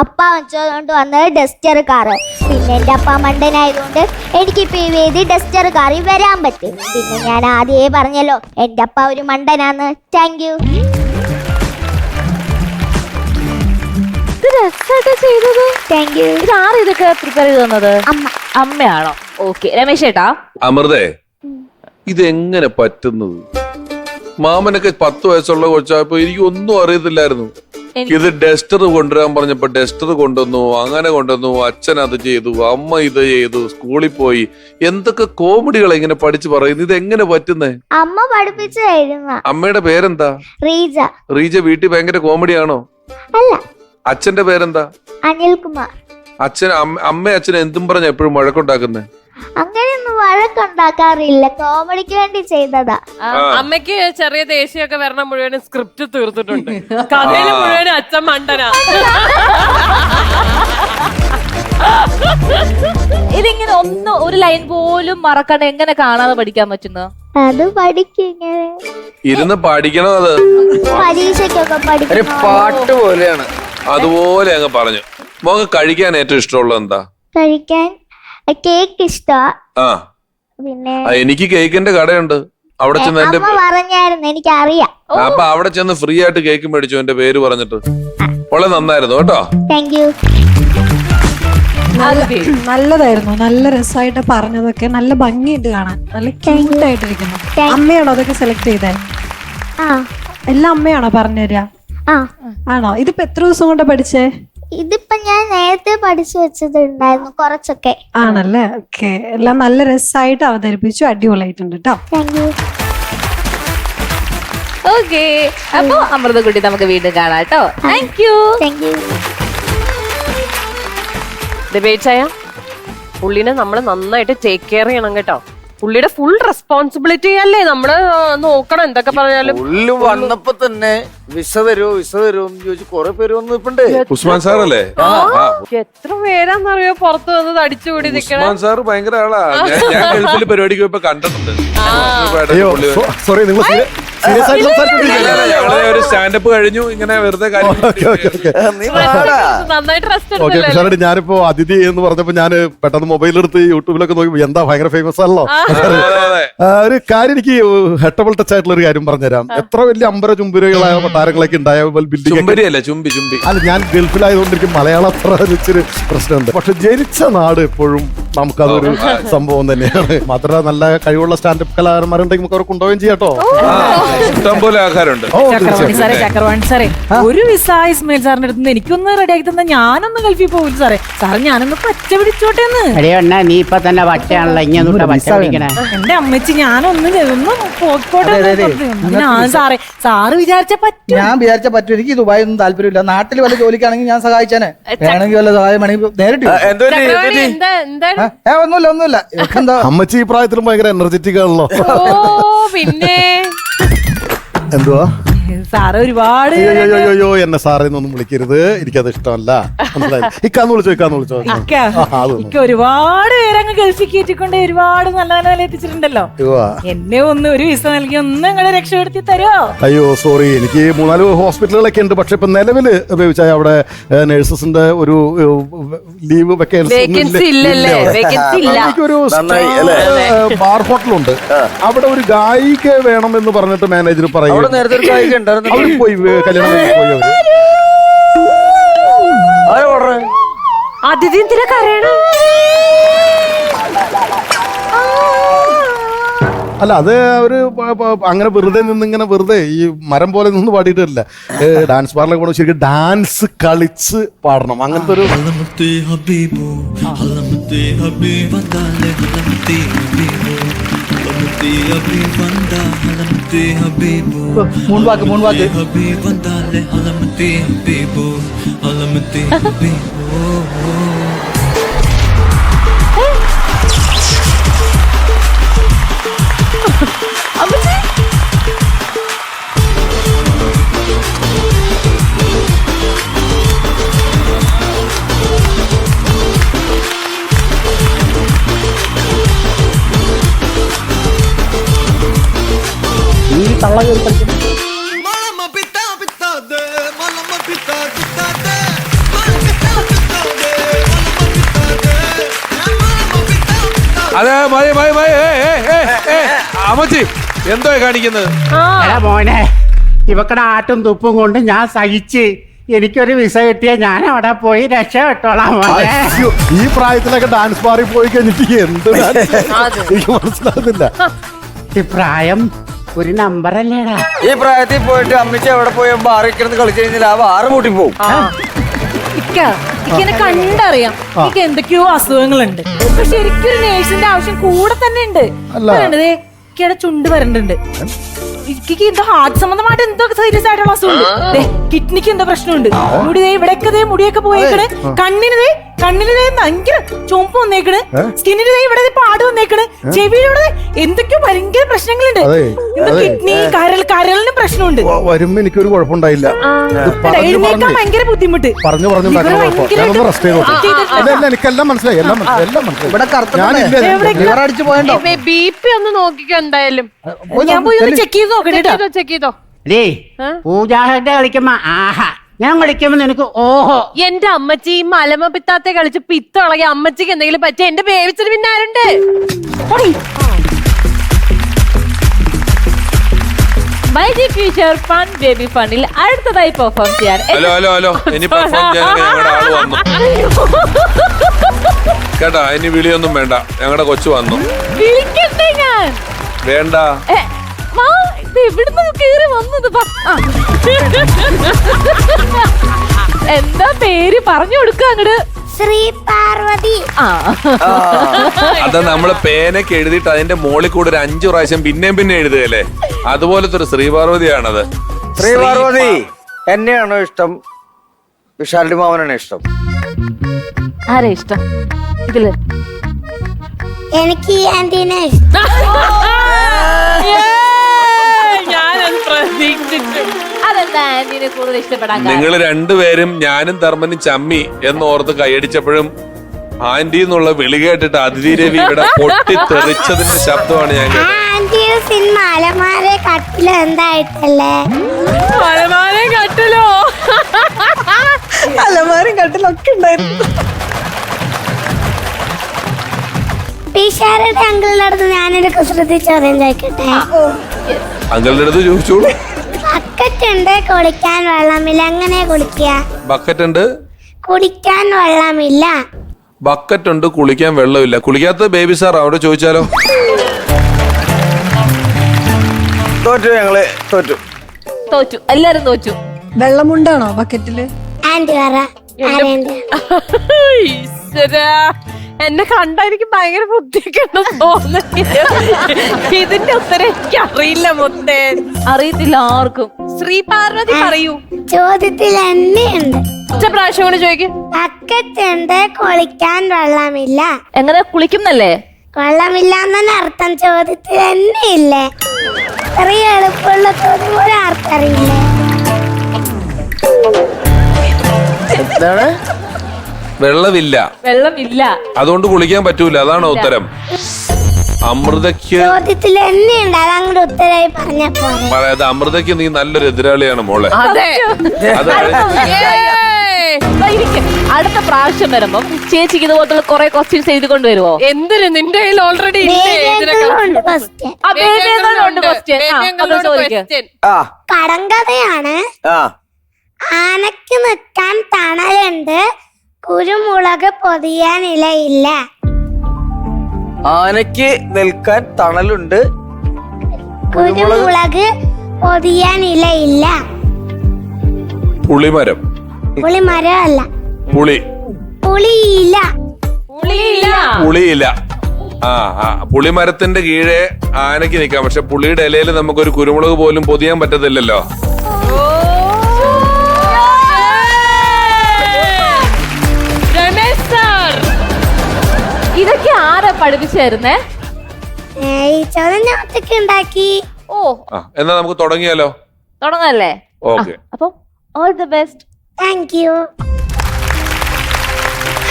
അപ്പ വാങ്ങിച്ചുകൊണ്ട് വന്നത് ഡസ്റ്റർ കാറ്. പിന്നെ എൻ്റെ അപ്പ മണ്ടനായതുകൊണ്ട് എനിക്കിപ്പോൾ ഈ വേദി ഡസ്റ്റർ കാറിൽ വരാൻ പറ്റും. പിന്നെ ഞാൻ ആദ്യമേ പറഞ്ഞല്ലോ എൻ്റെ അപ്പ ഒരു മണ്ടനാന്ന്. Thank you. Thank you. ഇതാരും ഇതൊക്കെ പ്രിപ്പയർ ചെയ്ത് തന്നത്? അമ്മ. അമ്മയാണോ? ഓക്കെ. രമേശ് ചേട്ടാ, അമൃതേ ഇതെങ്ങനെ പറ്റുന്നത്? മാമനൊക്കെ 10 വയസ്സുള്ള കൊച്ചായപ്പോ എനിക്ക് ഒന്നും അറിയത്തില്ലായിരുന്നു. ഇത് ഡസ്റ്റർ കൊണ്ടുവരാൻ പറഞ്ഞപ്പോ ഡസ്റ്റർ കൊണ്ടുവന്നു, അങ്ങനെ കൊണ്ടുവന്നു, അച്ഛൻ അത് ചെയ്തു, അമ്മ ഇത് ചെയ്തു, സ്കൂളിൽ പോയി. എന്തൊക്കെ കോമഡികൾ ഇങ്ങനെ പഠിച്ചു പറയുന്നു. ഇത് എങ്ങനെ പറ്റുന്നേ? അമ്മ പഠിപ്പിച്ചായിരുന്നു. അമ്മയുടെ പേരെന്താ? റീജ. റീജ വീട്ടിൽ ഭയങ്കര കോമഡിയാണോ? അല്ല. അച്ഛന്റെ പേരെന്താ? അനിൽകുമാർ. അച്ഛൻ അമ്മ അച്ഛൻ എന്തും പറഞ്ഞ എപ്പോഴും വഴക്കുണ്ടാക്കുന്നേ? അങ്ങനെയൊന്നും വഴക്കുണ്ടാക്കാറില്ല, കോമഡിക്ക് വേണ്ടി ചെയ്തതാ. അമ്മയ്ക്ക് ചെറിയ ദേഷ്യമൊക്കെ വരണ മുഴുവനും സ്ക്രിപ്റ്റ് തീർത്തിട്ടുണ്ട്. കഥയിൽ മുഴുവനും അച്ഛൻ മണ്ടനാ. ഇതിങ്ങനെ ഒരു ലൈൻ പോലും മറക്കാണ്ട് എങ്ങനെ കാണാതെ പഠിക്കാൻ പറ്റുന്നു? അത് പഠിക്കിങ്ങനെ ഇരുന്ന് പഠിക്കണം. അത് പരീക്ഷയ്ക്കൊക്കെ പഠിക്കും. പാട്ട് പോലെയാണ്. അതുപോലെ അങ്ങ് പറഞ്ഞു. മോക്ക് കഴിക്കാൻ ഏറ്റവും ഇഷ്ടമുള്ളത് എന്താ? കഴിക്കാൻ കേക്ക് ഇഷ്ടാ. ആ, പിന്നെ എനിക്ക് കേക്കിന്റെ കടയുണ്ട്. അവിടെ ചെന്ന് എന്റെ അമ്മ പറഞ്ഞായിരുന്നു, എനിക്കറിയാം. അപ്പൊ അവിടെ ചെന്ന് ഫ്രീ ആയിട്ട് കേക്ക് മേടിച്ചു എന്റെ പേര് പറഞ്ഞിട്ട്. വളരെ നന്നായിരുന്നു കേട്ടോ. Thank U. നല്ലതായിരുന്നു, നല്ല രസമായിട്ട് പറഞ്ഞതൊക്കെ, നല്ല ഭംഗിയുണ്ട് കാണാൻ, നല്ല ക്യൂട്ടായിട്ടിരിക്കുന്നു. അമ്മയാണോ അതൊക്കെ സെലക്ട് ചെയ്തേ? എല്ലാം അമ്മയാണോ പറഞ്ഞുതരാ? ആണോ? ഇതിപ്പോ എത്ര ദിവസം കൊണ്ട് പഠിച്ചേ? ഇതിപ്പോ ഞാൻ നേരത്തെ പഠിച്ചു വെച്ചതുണ്ടായിരുന്നു കുറച്ചൊക്കെ. ആണല്ലേ? ഓക്കെ. എല്ലാം നല്ല രസമായിട്ട് അവതരിപ്പിച്ചു, അടിപൊളിയായിട്ടുണ്ട് കേട്ടോ. Thank U. ഓക്കെ, അപ്പൊ അമൃതക്കുട്ടി നമുക്ക് വീണ്ടും കാണാം കേട്ടോ. Thank you. Thank you. ഡിബേറ്റായ പുള്ളിനെ നമ്മൾ നന്നായിട്ട് ടേക്ക് കെയർ ചെയ്യണം കേട്ടോ. പുള്ളിയുടെ ഫുൾ റെസ്പോൺസിബിലിറ്റി അല്ലേ നമ്മള് നോക്കണം. എന്തൊക്കെ പറഞ്ഞാലും പുള്ളി വന്നപ്പോ തന്നെ വിസ തരുമോ എന്ന് ചോദിച്ചു കുറെ പേര് വന്നിട്ടുണ്ട്. ഉസ്മാൻ സാർ അല്ലേ? എത്ര പേരാന്നറിയോ പുറത്ത് വന്നത് അടിച്ചുകൂടി നിൽക്കണം. ഉസ്മാൻ സാർ ഭയങ്കര ആളാ. ഞാൻ ഗൾഫിൽ പരിപാടിക്ക് പോയപ്പോ കണ്ടിട്ടുണ്ട്. സോറി നിങ്ങൾ സീരിയസ് ആയിട്ട് സംസാരിച്ചോണ്ടിരിക്കുകയല്ലേ? ഞങ്ങളെ ഒരു സ്റ്റാൻഡപ്പ് കഴിഞ്ഞു ഇങ്ങനെ വെറുതെ കാര്യം നീ പറയടാ. നന്നായിട്ട് റെസ്റ്റ് ഓക്കെ പിഷാരടി, ഞാനിപ്പോ അതിഥി എന്ന് പറഞ്ഞപ്പോ ഞാൻ പെട്ടെന്ന് മൊബൈലെടുത്ത് യൂട്യൂബിലൊക്കെ നോക്കി എന്താ ഭയങ്കര ഫേമസ് ആണല്ലോ. ഒരു കാര്യം എനിക്ക് ഹെട്ടബിൾ ടച്ച് ആയിട്ടുള്ള ഒരു കാര്യം പറഞ്ഞുതരാം. എത്ര വലിയ അമ്പര ചുംബിരകളായ കൊട്ടാരങ്ങളൊക്കെ ഉണ്ടായ ബിൽഡിംഗ് ചുംബരിയല്ല ചുംബി ചുംബി. അല്ല, ഞാൻ ഗൾഫിലായതുകൊണ്ട് എനിക്ക് മലയാളം അത്ര ഇച്ചിരി പ്രശ്നമുണ്ട്. പക്ഷെ ജനിച്ച നാട് എപ്പോഴും നമുക്കതൊരു സംഭവം തന്നെയാണ്. മാത്രമല്ല നല്ല കഴിവുള്ള സ്റ്റാൻഡപ്പ് കലാകാരന്മാരുണ്ടെങ്കിൽ നമുക്ക് അവർക്ക് കൊണ്ടുപോവുകയും ചെയ്യാട്ടോ. ഇഷ്ടം പോലെ ആൾക്കാരുണ്ട്. ഓ, ചക്രവാണി സാറേ, ചക്രവാണി സാറേ, ഒരു വിസ ഇസ്മയിൽ സാറിന്റെ അടുത്ത് എനിക്കൊന്ന് റെഡി ആക്കി തന്നാ ഞാനൊന്ന് ഗൾഫിൽ പോകില്ല സാറേ. സാറ് ഞാനൊന്ന് പച്ച പിടിച്ചോട്ടെ എന്ന്. അടിയണ്ണ നീ ഇപ്പൊ തന്നെ പച്ചയാണല്ലോ, ഇങ്ങനെ പച്ച പിടിക്കണേ. എന്റെ അമ്മച്ചി ഞാനൊന്ന് പോയിക്കോട്ടെ. സാറേ, സാറ് വിചാരിച്ച പറ്റും. ഞാൻ വിചാരിച്ച പറ്റും. എനിക്ക് ദുബായ് ഒന്നും താല്പര്യമില്ല. നാട്ടിൽ വല്ല ജോലിക്കാണെങ്കിൽ ഞാൻ സഹായിച്ചേനെ. വേണമെങ്കിൽ വല്ല സഹായം വേണമെങ്കിൽ നേരിട്ട് ഒന്നുമില്ല. എന്താ അമ്മച്ചി ഈ പ്രായത്തിലും ഭയങ്കര എനർജറ്റിക് ആണല്ലോ. പിന്നെ എന്തുവാ സാറ് ഒരുപാട് അയ്യോ എന്നെ സാറേന്നൊന്നും വിളിക്കരുത്, എനിക്കത് ഇഷ്ടമല്ല. ഇക്കാന്ന് വിളിച്ചോ, ഇക്കാന്ന് വിളിച്ചോ. എനിക്ക് ഒരുപാട് പേരങ്ങ് ഗൾഫിൽ കയറ്റിക്കൊണ്ട് ഒരുപാട് നല്ല നല്ല നില എത്തിച്ചിട്ടുണ്ടല്ലോ. എന്നെ ഒന്ന് ഒരു വിസ നൽകി ഒന്ന് നിങ്ങളെ രക്ഷപ്പെടുത്തി തരുമോ? അയ്യോ സോറി, എനിക്ക് 3-4 ഹോസ്പിറ്റലുകളൊക്കെ ഉണ്ട്. പക്ഷെ ഇപ്പൊ നിലവില് ഉപയോഗിച്ചാൽ അവിടെ നഴ്സസിന്റെ ഒരു ലീവ് എനിക്കൊരു ബാർ ഹോട്ടലുണ്ട്. അവിടെ ഒരു ഗായിക വേണമെന്ന് പറഞ്ഞിട്ട് മാനേജർ പറയും. അവർ പോയി കല്യാണം പോയി. അതിഥി എന്തിനാ കരയണ? അല്ല, അത് അവര് അങ്ങനെ വെറുതെ നിന്നിങ്ങനെ വെറുതെ ഈ മരം പോലെ നിന്ന് പാടിയിട്ടില്ല. ഡാൻസ് ബാറിലൊക്കെ പോകണം, ശരിക്കും ഡാൻസ് കളിച്ച് പാടണം. അങ്ങനത്തെ ഒരു മൂൺവാക്ക് ഈ തള്ള കയറി കളിക്കും. അതെ അമ്മച്ചി എന്തോ കാണിക്കുന്നത്? മോനെ, ഇവക്കടെ ആട്ടും തുപ്പും കൊണ്ട് ഞാൻ സഹിച്ച് എനിക്കൊരു വിസ കിട്ടിയ ഞാൻ അവിടെ പോയി രക്ഷപ്പെട്ടോളാം മോനെ. ഈ പ്രായത്തിലൊക്കെ ഡാൻസ് ബാറിൽ പോയി കഴിഞ്ഞിട്ട് എന്ത് എനിക്ക് മനസ്സിലാകുന്നില്ല. ഈ പ്രായം ഒരു നമ്പറല്ലേടാ. ഈ പ്രായത്തിൽ പോയിട്ട് അമ്മച്ചി എവിടെ പോയി ബാറിക്കിടന്ന് കളിച്ചു കഴിഞ്ഞാൽ ആ ബാറ് പൂട്ടി പോകും. ഇങ്ങനെ കണ്ടറിയാം എനിക്ക് എന്തൊക്കെയോ അസുഖങ്ങളുണ്ട്. പക്ഷെ ശരിക്കും ഒരു നേഴ്സിന്റെ ആവശ്യം കൂടെ തന്നെ ഉണ്ട്. എനിക്കിടെ ചുണ്ട് വരണ്ടുണ്ട്. എനിക്ക് എന്തോ ഹാർട്ട് സംബന്ധമായിട്ട് എന്തോ സീരിയസ് ആയിട്ടുള്ള അസുഖമുണ്ട്. കിഡ്നിക്ക് എന്തോ പ്രശ്നമുണ്ട്. മുടി ഇവിടെയൊക്കെ മുടിയൊക്കെ പോയേക്കണ്. കണ്ണിന് ഭയങ്കര ചുമപ്പ് വന്നേക്കണ്. സ്കിന്നിന് ഇവിടെ പാട് വന്നേക്കണ്. ചെവിയിലൂടെ എന്തൊക്കെയോ ഭയങ്കര പ്രശ്നങ്ങളുണ്ട്. കിഡ്നി കരളിനും പ്രശ്നമുണ്ട്. വരുമ്പോ എനിക്കൊരു കുഴപ്പമുണ്ടായില്ല. എഴുന്നേക്കാൻ ഭയങ്കര ബുദ്ധിമുട്ട്. പറഞ്ഞു എനിക്കെല്ലാം മനസ്സിലായി, എല്ലാം മനസ്സിലായി. ഇവിടെ അടിച്ചു പോയല്ലോ. BP ഒന്ന് നോക്കിക്കോ എന്തായാലും. ഞാൻ പോയി ഒന്ന് ചെക്ക് ചെയ്ത് നോക്കട്ടെ. ചെക്ക് ചെയ്തോ. പൂജാഹന്റെ കളിക്കുമ്പോ ആഹാ, ഞാൻ കളിക്കുമ്പോ നിനക്ക് ഓഹോ. എന്റെ അമ്മച്ചി മലമ പിത്താത്തെ കളിച്ച് പിത്തളകി അമ്മച്ചിക്ക് എന്തെങ്കിലും പറ്റിയ എന്റെ ബേബിച്ചിന് പിന്നെ ആരുണ്ട്? മൈജി ഫ്യൂച്ചർ ഫൺ ബേബി ഫണ്ടിൽ അടുത്തതായി പെർഫോം ചെയ്യാൻ ഹലോ ഇനി പെർഫോം ചെയ്യാൻ ഞങ്ങളുടെ ആള് വന്നു കേട്ടാ. ഇനി വിളിയൊന്നും വേണ്ട, ഞങ്ങളുടെ കൊച്ചു വന്നു. വിളിക്കണ്ടേ ഞാൻ? വേണ്ട. എവിടുന്ന് കേറി വന്നത്? എന്താ പേര് പറഞ്ഞു കൊടുക്ക അങ്ങട്? ശ്രീ പാർവതി. അത് നമ്മള് പേനൊക്കെ എഴുതിയിട്ട് അതിന്റെ മോളിൽ കൂടെ ഒരു 5 പ്രാവശ്യം പിന്നെ എഴുതുകയല്ലേ, അതുപോലത്തെ ഒരു ശ്രീപാർവതിയാണത്. ശ്രീപാർവതി എന്നെയാണോ ഇഷ്ടം, വിശാലിന്റെ മാമനാണോ ഇഷ്ടം? ആരാ ഇഷ്ടം ഇതില്? എനിക്ക് ഈ ആന്റീനെ ഇഷ്ടം. ഞാനത് പ്രതീക്ഷിച്ചു. അതെന്താ ആന്റീനെ കൂടുതൽ ഇഷ്ടപ്പെടാൻ? നിങ്ങൾ രണ്ടുപേരും ഞാനും ധർമ്മനും ചമ്മി എന്നോർത്ത് കൈയടിച്ചപ്പോഴും ആന്റി എന്നുള്ള വിളി കേട്ടിട്ട് അതിഥി രവി ഇവിടെ പൊട്ടിത്തെറിച്ചതിന്റെ ശബ്ദമാണ് ഞാൻ കേട്ടത്. ആന്റിയുടെ സിനിമ അലമാരെ കട്ടിലോ എന്തായിട്ടല്ലേ? അലമാരെ കട്ടിലോ? അലമാരും കട്ടിലൊക്കെ ഉണ്ടായിരുന്നു. ടീഷാരുടെ അങ്കിളിന്റെ അടുത്ത് ഞാനൊരു കുസൃതി ചോദ്യം ചോദിക്കട്ടെ? അങ്കളുടെ അടുത്ത് ചോദിച്ചോളൂ. ബക്കറ്റ് ഉണ്ട്, കുളിക്കാൻ വെള്ളമില്ല, എങ്ങനെ കുളിക്കുക? ബക്കറ്റ് ഉണ്ട്, കുടിക്കാൻ വെള്ളമില്ല. ബക്കറ്റ് ഉണ്ട്, കുളിക്കാൻ വെള്ളമില്ല. കുളിക്കാത്ത ബേബി സാർ അവിടെ ചോദിച്ചാലോ? തോറ്റു, ഞങ്ങള് തോറ്റു. തോറ്റു, എല്ലാരും തോറ്റു. വെള്ളമുണ്ടാണോ ബക്കറ്റില്? ആന്റി പറ. ഈശ്വരാ, എന്നെ കണ്ട എനിക്ക് ഭയങ്കര ബുദ്ധിയൊക്കെ തോന്നുന്നില്ല. ഇതിന്റെ ഉത്തരം എനിക്ക് അറിയില്ല മുത്തേ. അറിയത്തില്ല ആർക്കും. ശ്രീ പാർവതി പറയൂ. ചോദ്യത്തിൽ എന്നെയുണ്ട്. ഒറ്റ പ്രാവശ്യം കൂടെ ചോദിക്കും. ബക്കറ്റ് ഉണ്ട്, കുളിക്കാൻ വെള്ളമില്ല. എങ്ങനെ കുളിക്കുന്നല്ലേ? വെള്ളമില്ല എന്നാണ് അർത്ഥം. ചോദ്യത്തിൽ എന്നെയില്ലേ? ചെറിയ എളുപ്പമുള്ള ചോദ്യം പോലും ആർക്കറിയില്ലേ? വെള്ളമില്ല, വെള്ളമില്ല, അതുകൊണ്ട് കുളിക്കാൻ പറ്റൂല. അതാണോ ഉത്തരം? അമൃതയ്ക്ക് ചോദ്യത്തിൽ എന്നെയുണ്ട്, അതങ്ങോട്ട് ഉത്തരവായി പറഞ്ഞപ്പോ പറയാതെ അമൃതയ്ക്ക് നീ നല്ലൊരു എതിരാളിയാണ് മോളെ. അതെ. അത് അടുത്ത പ്രാവശ്യം വരുമ്പം ചേച്ചിക്ക് ഇതുപോലത്തെ കുറെ ക്വസ്റ്റ്യൻസ് എഴുതി കൊണ്ടുവരുമോ? എന്തിന്? നിന്റെ കയ്യിൽ ഓൾറെഡി കടങ്കഥയാണ്. ആനക്ക് നിൽക്കാൻ തണലുണ്ട്, കുരുമുളക് പൊതിയാൻ ഇലയില്ല. ആനയ്ക്ക് നിൽക്കാൻ തണലുണ്ട്, കുരുമുളക് പൊതിയാൻ ഇലയില്ല. പുളിമരം. പുളിമരം അല്ല. പുളി. പുളിയില. പുളിയില. പുളിമരത്തിന്റെ കീഴെ ആനയ്ക്ക് നിൽക്കാം, പക്ഷെ പുളിയുടെ ഇലയിൽ നമുക്കൊരു കുരുമുളക് പോലും പൊതിയാൻ പറ്റത്തില്ലല്ലോ. ഇതൊക്കെ ആരാ പഠിപ്പിച്ചായിരുന്നേ? ഈ ചോദ്യം ഞാൻ ഒറ്റയ്ക്ക് ഉണ്ടാക്കി. ഓ, എന്നാ നമുക്ക് തുടങ്ങിയാലോ? തുടങ്ങല്ലേ? ഓക്കെ. അപ്പൊ all the best. Thank you.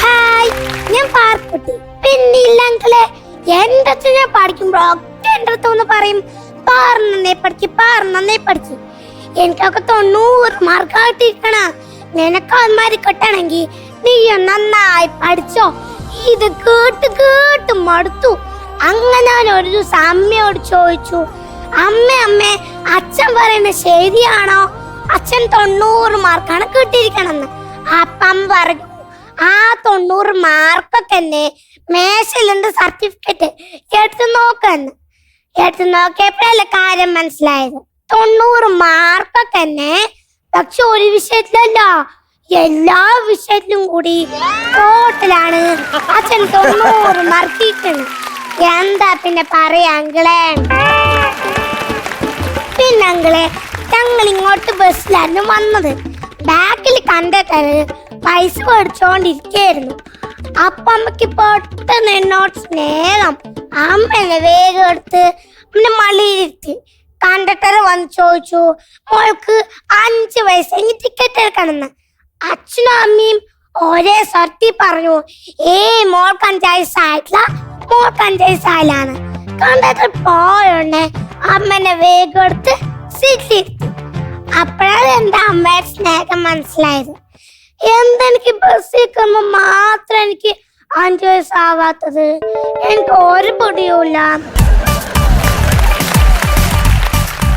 Hi, ഞാൻ പാർക്കുട്ടി. പിന്നില്ല അങ്കിളെ, എന്റെ അച്ഛൻ ഞാൻ പഠിക്കുമ്പോ ഒക്കെ എന്റെ അടുത്ത് ഒന്ന് പറയും, പാർ നന്നേ പഠിക്ക്. എനിക്കൊക്കെ 90 മാർക്ക് ആയിട്ടിരിക്കണ. നിനക്ക് അവന്മാര് കിട്ടണമെങ്കിൽ നീ നന്നായി പഠിച്ചോ. ഇത് കേട്ട് മടുത്തു. അങ്ങനെ അവൻ ഒരു ദിവസം അമ്മയോട് ചോദിച്ചു, അമ്മേ അച്ഛൻ പറയുന്നത് ശരിയാണോ? അച്ഛൻ 90 മാർക്കാണ് കിട്ടിയിരിക്കണെന്ന്. അപ്പം പറഞ്ഞു, ആ 90 മാർക്കൊക്കെ തന്നെ മേശയിലുണ്ട് സർട്ടിഫിക്കറ്റ്, എടുത്ത് നോക്കെന്ന്. എടുത്ത് നോക്കിയപ്പോഴല്ലേ കാര്യം മനസ്സിലായത്. 90 മാർക്കൊക്കെ തന്നെ, പക്ഷെ ഒരു വിഷയത്തിലല്ലോ, എല്ലാ വിഷയത്തിലും കൂടി ടോട്ടലാണ് അച്ഛൻ 90 മാർക്ക് കിട്ടുന്നത്. എന്താ പിന്നെ പറയാ അങ്കിളെ? പിന്നെ അങ്കിളെ, ഞങ്ങൾ ഇങ്ങോട്ട് ബസ്സിലായിരുന്നു വന്നത്. ബാക്കിൽ കണ്ടക്ടർ പൈസ മേടിച്ചോണ്ടിരിക്കായിരുന്നു. അപ്പൊ അമ്മക്ക് പെട്ടെന്ന് എന്നോട് സ്നേഹം. അമ്മ എന്നെ വേഗം എടുത്ത് അമ്മനെ മളിയിരുത്തി. കണ്ടക്ടർ വന്ന് ചോദിച്ചു, മോൾക്ക് 5 വയസ്സെങ്കിൽ ടിക്കറ്റ് എടുക്കണമെന്ന്. അച്ഛനും അമ്മയും ഒരേ സർട്ടി പറഞ്ഞു, മോൾക്ക് 5 വയസ്സായിട്ടില്ല, മോൾക്ക് 5 വയസ്സായില്ലാന്ന്. കണ്ടക്ടർ പോയോണ്ടേ അമ്മനെ വേഗം എടുത്ത് സീറ്റിലിരുത്തി. അപ്പോഴാണ് എന്റെ അമ്മയുടെ സ്നേഹം മനസ്സിലായത്. എന്തെനിക്ക് ബസ്സിൽ കയറുമ്പോ മാത്രം എനിക്ക് 5 വയസ്സാവാത്തത്? എനിക്ക് ഒരു പൊടിയുമില്ല.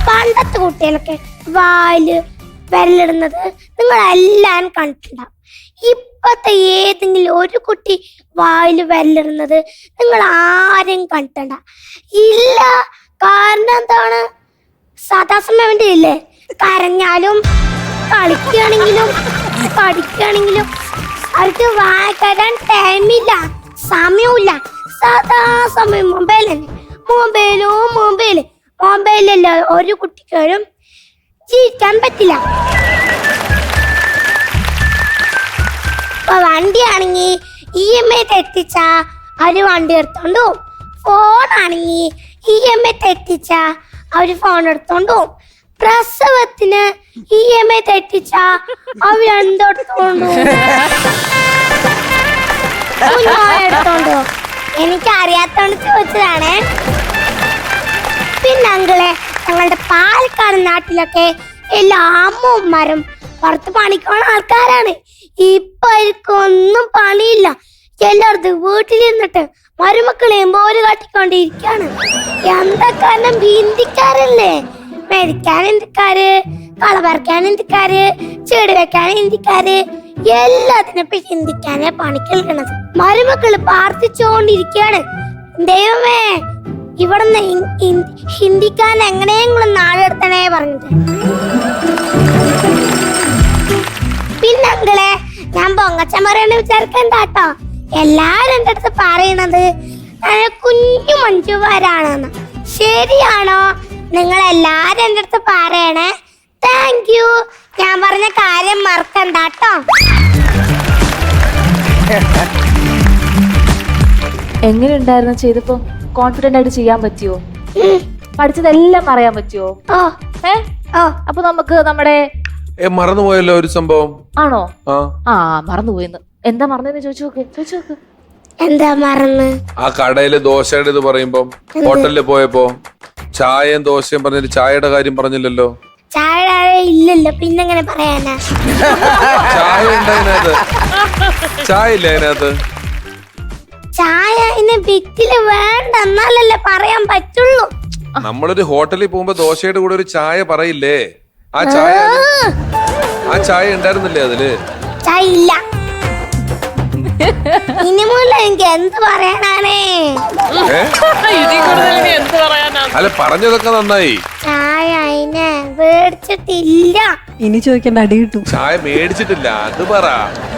പണ്ടത്തെ കുട്ടികളൊക്കെ വായില് വിരലിടുന്നത് നിങ്ങൾ എല്ലാരും കണ്ടിട്ടുണ്ടാവും. ഇപ്പത്തെ ഏതെങ്കിലും ഒരു കുട്ടി വായില് വിരലിടുന്നത് നിങ്ങൾ ആരും കണ്ടിട്ടുണ്ട? ഇല്ല. കാരണം എന്താണ്? സദാസമയം ഇല്ലേ, കരഞ്ഞാലും കളിക്കുകയാണെങ്കിലും പഠിക്കുകയാണെങ്കിലും അവർക്ക് വായിക്കാൻ ടൈമില്ല, സമയമില്ല. സദാസമയം മൊബൈലല്ല ഒരു കുട്ടിക്കും ജീവിക്കാൻ പറ്റില്ല. ഇപ്പൊ വണ്ടിയാണെങ്കിൽ EMI തെറ്റിച്ചാ അവര് വണ്ടി എടുത്തോണ്ട് പോകും. ഫോണാണെങ്കിൽ EMI തെറ്റിച്ചാ അവര് ഫോൺ എടുത്തോണ്ട് പോകും. പ്രസവത്തിന് EMI തെറ്റിച്ചാ അവരെന്തെടുത്തോണ്ട് പോകും. കുഞ്ഞോളെ എടുത്തോണ്ട് പോ. എനിക്ക് അറിയാത്തോണ്ട് ചോദിച്ചതാണേ. പിന്നെ അങ്കിളെ, ഞങ്ങളുടെ പാലക്കാട് നാട്ടിലൊക്കെ എല്ലാ അമ്മമാരും പുറത്ത് പണിക്കോണ ആൾക്കാരാണ്. ഇപ്പൊ ഒന്നും പണിയില്ല. എല്ലായിടത്തും വീട്ടിലിരുന്നിട്ട് മരുമക്കളെയും പോല് കാട്ടിക്കൊണ്ടിരിക്കാണ്. എന്താ കാരണം? ഹിന്ദിക്കാരല്ലേ. മെതിക്കാൻ ഹിന്ദിക്കാര്, കള പറിക്കാൻ ഹിന്ദിക്കാര്, ചെടി വെക്കാൻ ഹിന്ദിക്കാര്, എല്ലാത്തിനും ഇപ്പൊ ഹിന്ദിക്കാനെ പണിക്കെടുക്കണത്. മരുമക്കള് പ്രാർത്ഥിച്ചുകൊണ്ടിരിക്കാണ്, ദൈവമേ ഇവിടുന്ന് ഹിന്ദിക്കാരൻ എങ്ങനെയെങ്കിലും നാടെടുത്തണേ പറഞ്ഞിട്ട്. പിന്നെ അങ്കിളെ, ഞാൻ പൊങ്ങച്ചൻ പറയണ വിചാരിക്കണ്ടാട്ടോ. എല്ലാരും എന്റെ അടുത്ത് പറയണത് കുഞ്ഞു മഞ്ജുവാരാണെന്ന്. ശരിയാണോ? നിങ്ങൾ എല്ലാരും എന്റെ അടുത്ത് പറയണേ. Thank you. ഞാൻ പറഞ്ഞ കാര്യം മറക്കണ്ടാട്ടോ. എങ്ങനെ ഉണ്ടായിരുന്നു ചെയ്തപ്പോ? കോൺഫിഡന്റ് ആയിട്ട് ചെയ്യാൻ പറ്റിയോ? പഠിച്ചതെല്ലാം പറയാൻ പറ്റുമോ? അപ്പൊ നമുക്ക് നമ്മുടെ മറന്നുപോയല്ലോ ഒരു സംഭവം. ആണോ? മറന്നുപോയെന്ന്. എന്താ മറന്നെന്ന് ചോദിച്ചു നോക്ക്. എന്താ മറന്ന്? ആ കടയില് ദോശയുടെ ഇത് പറയുമ്പോ ഹോട്ടലിൽ പോയപ്പോ ചായയും ദോശയും പറഞ്ഞിട്ട് ചായയുടെ കാര്യം പറഞ്ഞില്ലല്ലോ. ചായ ഇല്ലല്ലോ, പിന്നെങ്ങനെ പറയാനാ? ചായ ഉണ്ട് അതിനകത്ത്. ചായ ഇല്ല അതിനകത്ത്. ചായ ഭിത്തില് വേണ്ട, എന്നാലല്ലേ പറയാൻ പറ്റുള്ളൂ. നമ്മളൊരു ഹോട്ടലിൽ പോകുമ്പോ ദോശയുടെ കൂടെ ഒരു ചായ പറയില്ലേ? ആ ചായ ഉണ്ടായിരുന്നില്ലേ അതില്? ചായ ഇല്ല. ഇനിമുള്ള എനിക്ക് എന്ത് പറയാനാണേ? അല്ല, പറഞ്ഞതൊക്കെ നന്നായി. ചായ അതിനെ മേടിച്ചിട്ടില്ല. ഇനി ചോദിക്കേണ്ട അടി കിട്ടും. ചായ മേടിച്ചിട്ടില്ല അത് പറ.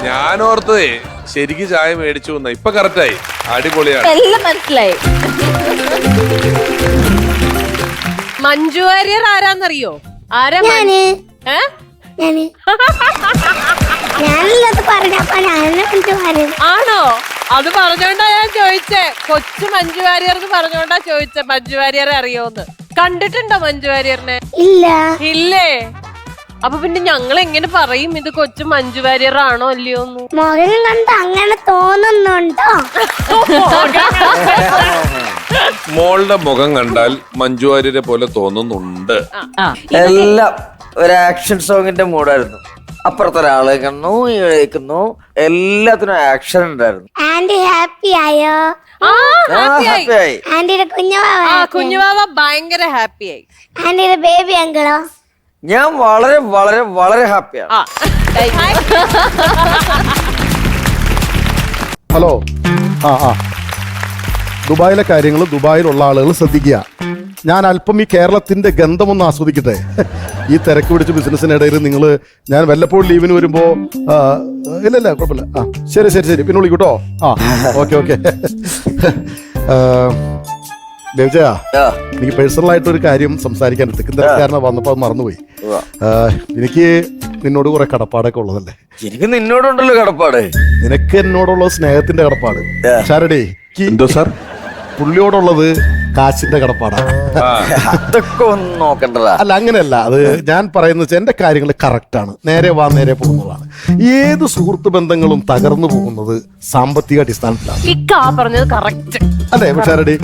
ഞാനോർത്തേ ശരിക്കും ചായ മേടിച്ചു വന്ന. ഇപ്പൊ കറക്റ്റായി. അടിപൊളിയാണ്. എല്ലാം മനസ്സിലായി. മഞ്ജു വാര്യർ ആരാന്നറിയോ? ആരാ? ആണോ? അത് പറഞ്ഞോണ്ടാ ഞാൻ ചോദിച്ചേ. കൊച്ചു മഞ്ജു വാര്യർ പറഞ്ഞോണ്ടാ ചോദിച്ചേ മഞ്ജു വാര്യരെ അറിയോന്ന്. കണ്ടിട്ടുണ്ടോ മഞ്ജു വാര്യറിനെ? ഇല്ല. ഇല്ലേ? അപ്പൊ പിന്നെ ഞങ്ങൾ എങ്ങനെ പറയും ഇത് കൊച്ചു മഞ്ജു വാര്യർ ആണോ അല്ലയോന്ന്? മുഖം കണ്ട് അങ്ങനെ തോന്നുന്നുണ്ടോ? മോളുടെ മുഖം കണ്ടാൽ മഞ്ജു വാര്യരെ പോലെ തോന്നുന്നുണ്ട്. എല്ലാം ഒരു ആക്ഷൻ സോങ്ങിന്റെ മൂഡായിരുന്നു. അപ്പുറത്തൊരാള് കേൾക്കുന്നു, കേൾക്കുന്നു, എല്ലാത്തിനും ആക്ഷൻ ഉണ്ടായിരുന്നു. ആന്റി ഹാപ്പി ആയോ? ഹാപ്പിയായി. ആന്റിയുടെ കുഞ്ഞുവാവ ഭയങ്കര ഹാപ്പിയായി. ആന്റിയുടെ ബേബി അങ്കിളോ? ഞാൻ വളരെ വളരെ വളരെ ഹാപ്പിയാണ്. ഹലോ. ദുബായിലെ കാര്യങ്ങൾ ദുബായിലുള്ള ആളുകൾ ശ്രദ്ധിക്കുക. ഞാൻ അല്പം ഈ കേരളത്തിന്റെ ഗന്ധമൊന്ന് ആസ്വദിക്കട്ടെ. ഈ തിരക്ക് പിടിച്ച ബിസിനസ്സിനിടയിൽ ഞാൻ വല്ലപ്പോഴും ലീവിന് വരുമ്പോ ഇല്ല കുഴപ്പമില്ല. ശരി പിന്നെ വിളിക്കൂട്ടോ. ഓക്കെ. ദേവജയാ, എനിക്ക് പേഴ്സണലായിട്ട് ഒരു കാര്യം സംസാരിക്കാൻ തിരക്കാരനെ വന്നപ്പോ അത് മറന്നുപോയി. എനിക്ക് നിന്നോട് കുറെ കടപ്പാടൊക്കെ ഉള്ളതല്ലേ? എനിക്ക് നിന്നോടുണ്ടല്ലോ കടപ്പാട്. നിനക്ക് എന്നോടുള്ള സ്നേഹത്തിന്റെ കടപ്പാട്. ഷാരടി, എന്തോ സാർ? പുള്ളിയോടുള്ളത് കാശിന്റെ കടപ്പാടാണ്. അതൊക്കെ ഒന്ന് നോക്കണ്ടതാ. അല്ല, അങ്ങനെയല്ല. അത് ഞാൻ പറയുന്നത് എന്റെ കാര്യങ്ങൾ കറക്റ്റ് ആണ്. നേരെ പോകുന്നതാണ്. ഏത് സുഹൃത്ത് ബന്ധങ്ങളും തകർന്നു പോകുന്നത് സാമ്പത്തിക അടിസ്ഥാനത്തിലാണ്. പറഞ്ഞത് കറക്റ്റ് അതെ ഷാരടി?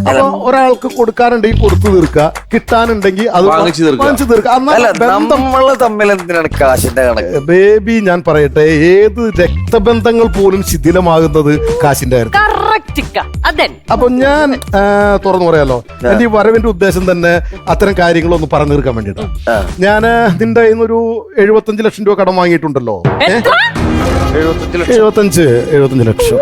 അപ്പൊ ഒരാൾക്ക് കൊടുക്കാനുണ്ടെങ്കിൽ കൊടുത്തു തീർക്കുക, കിട്ടാനുണ്ടെങ്കിൽ അത് വാങ്ങിച്ചു തീർക്കുക. നമ്മള് തമ്മിൽ എന്തിനാണ് കാശിന്റെ കണക്ക്? ബേബി, ഞാൻ പറയട്ടെ, ഏത് രക്തബന്ധങ്ങൾ പോലും ശിഥിലമാകുന്നത് കാശിന്റെ കാര്യത്തിൽ. അപ്പൊ ഞാൻ തുറന്നു പറയാലോ, എന്റെ ഈ വരവിന്റെ ഉദ്ദേശം തന്നെ അത്തരം കാര്യങ്ങളൊന്ന് പറഞ്ഞു തീർക്കാൻ വേണ്ടിട്ടാ. ഞാന് നിന്റെ കയ്യിൽ നിന്നൊരു 75 ലക്ഷം രൂപ കടം വാങ്ങിയിട്ടുണ്ടല്ലോ. 75 ലക്ഷം.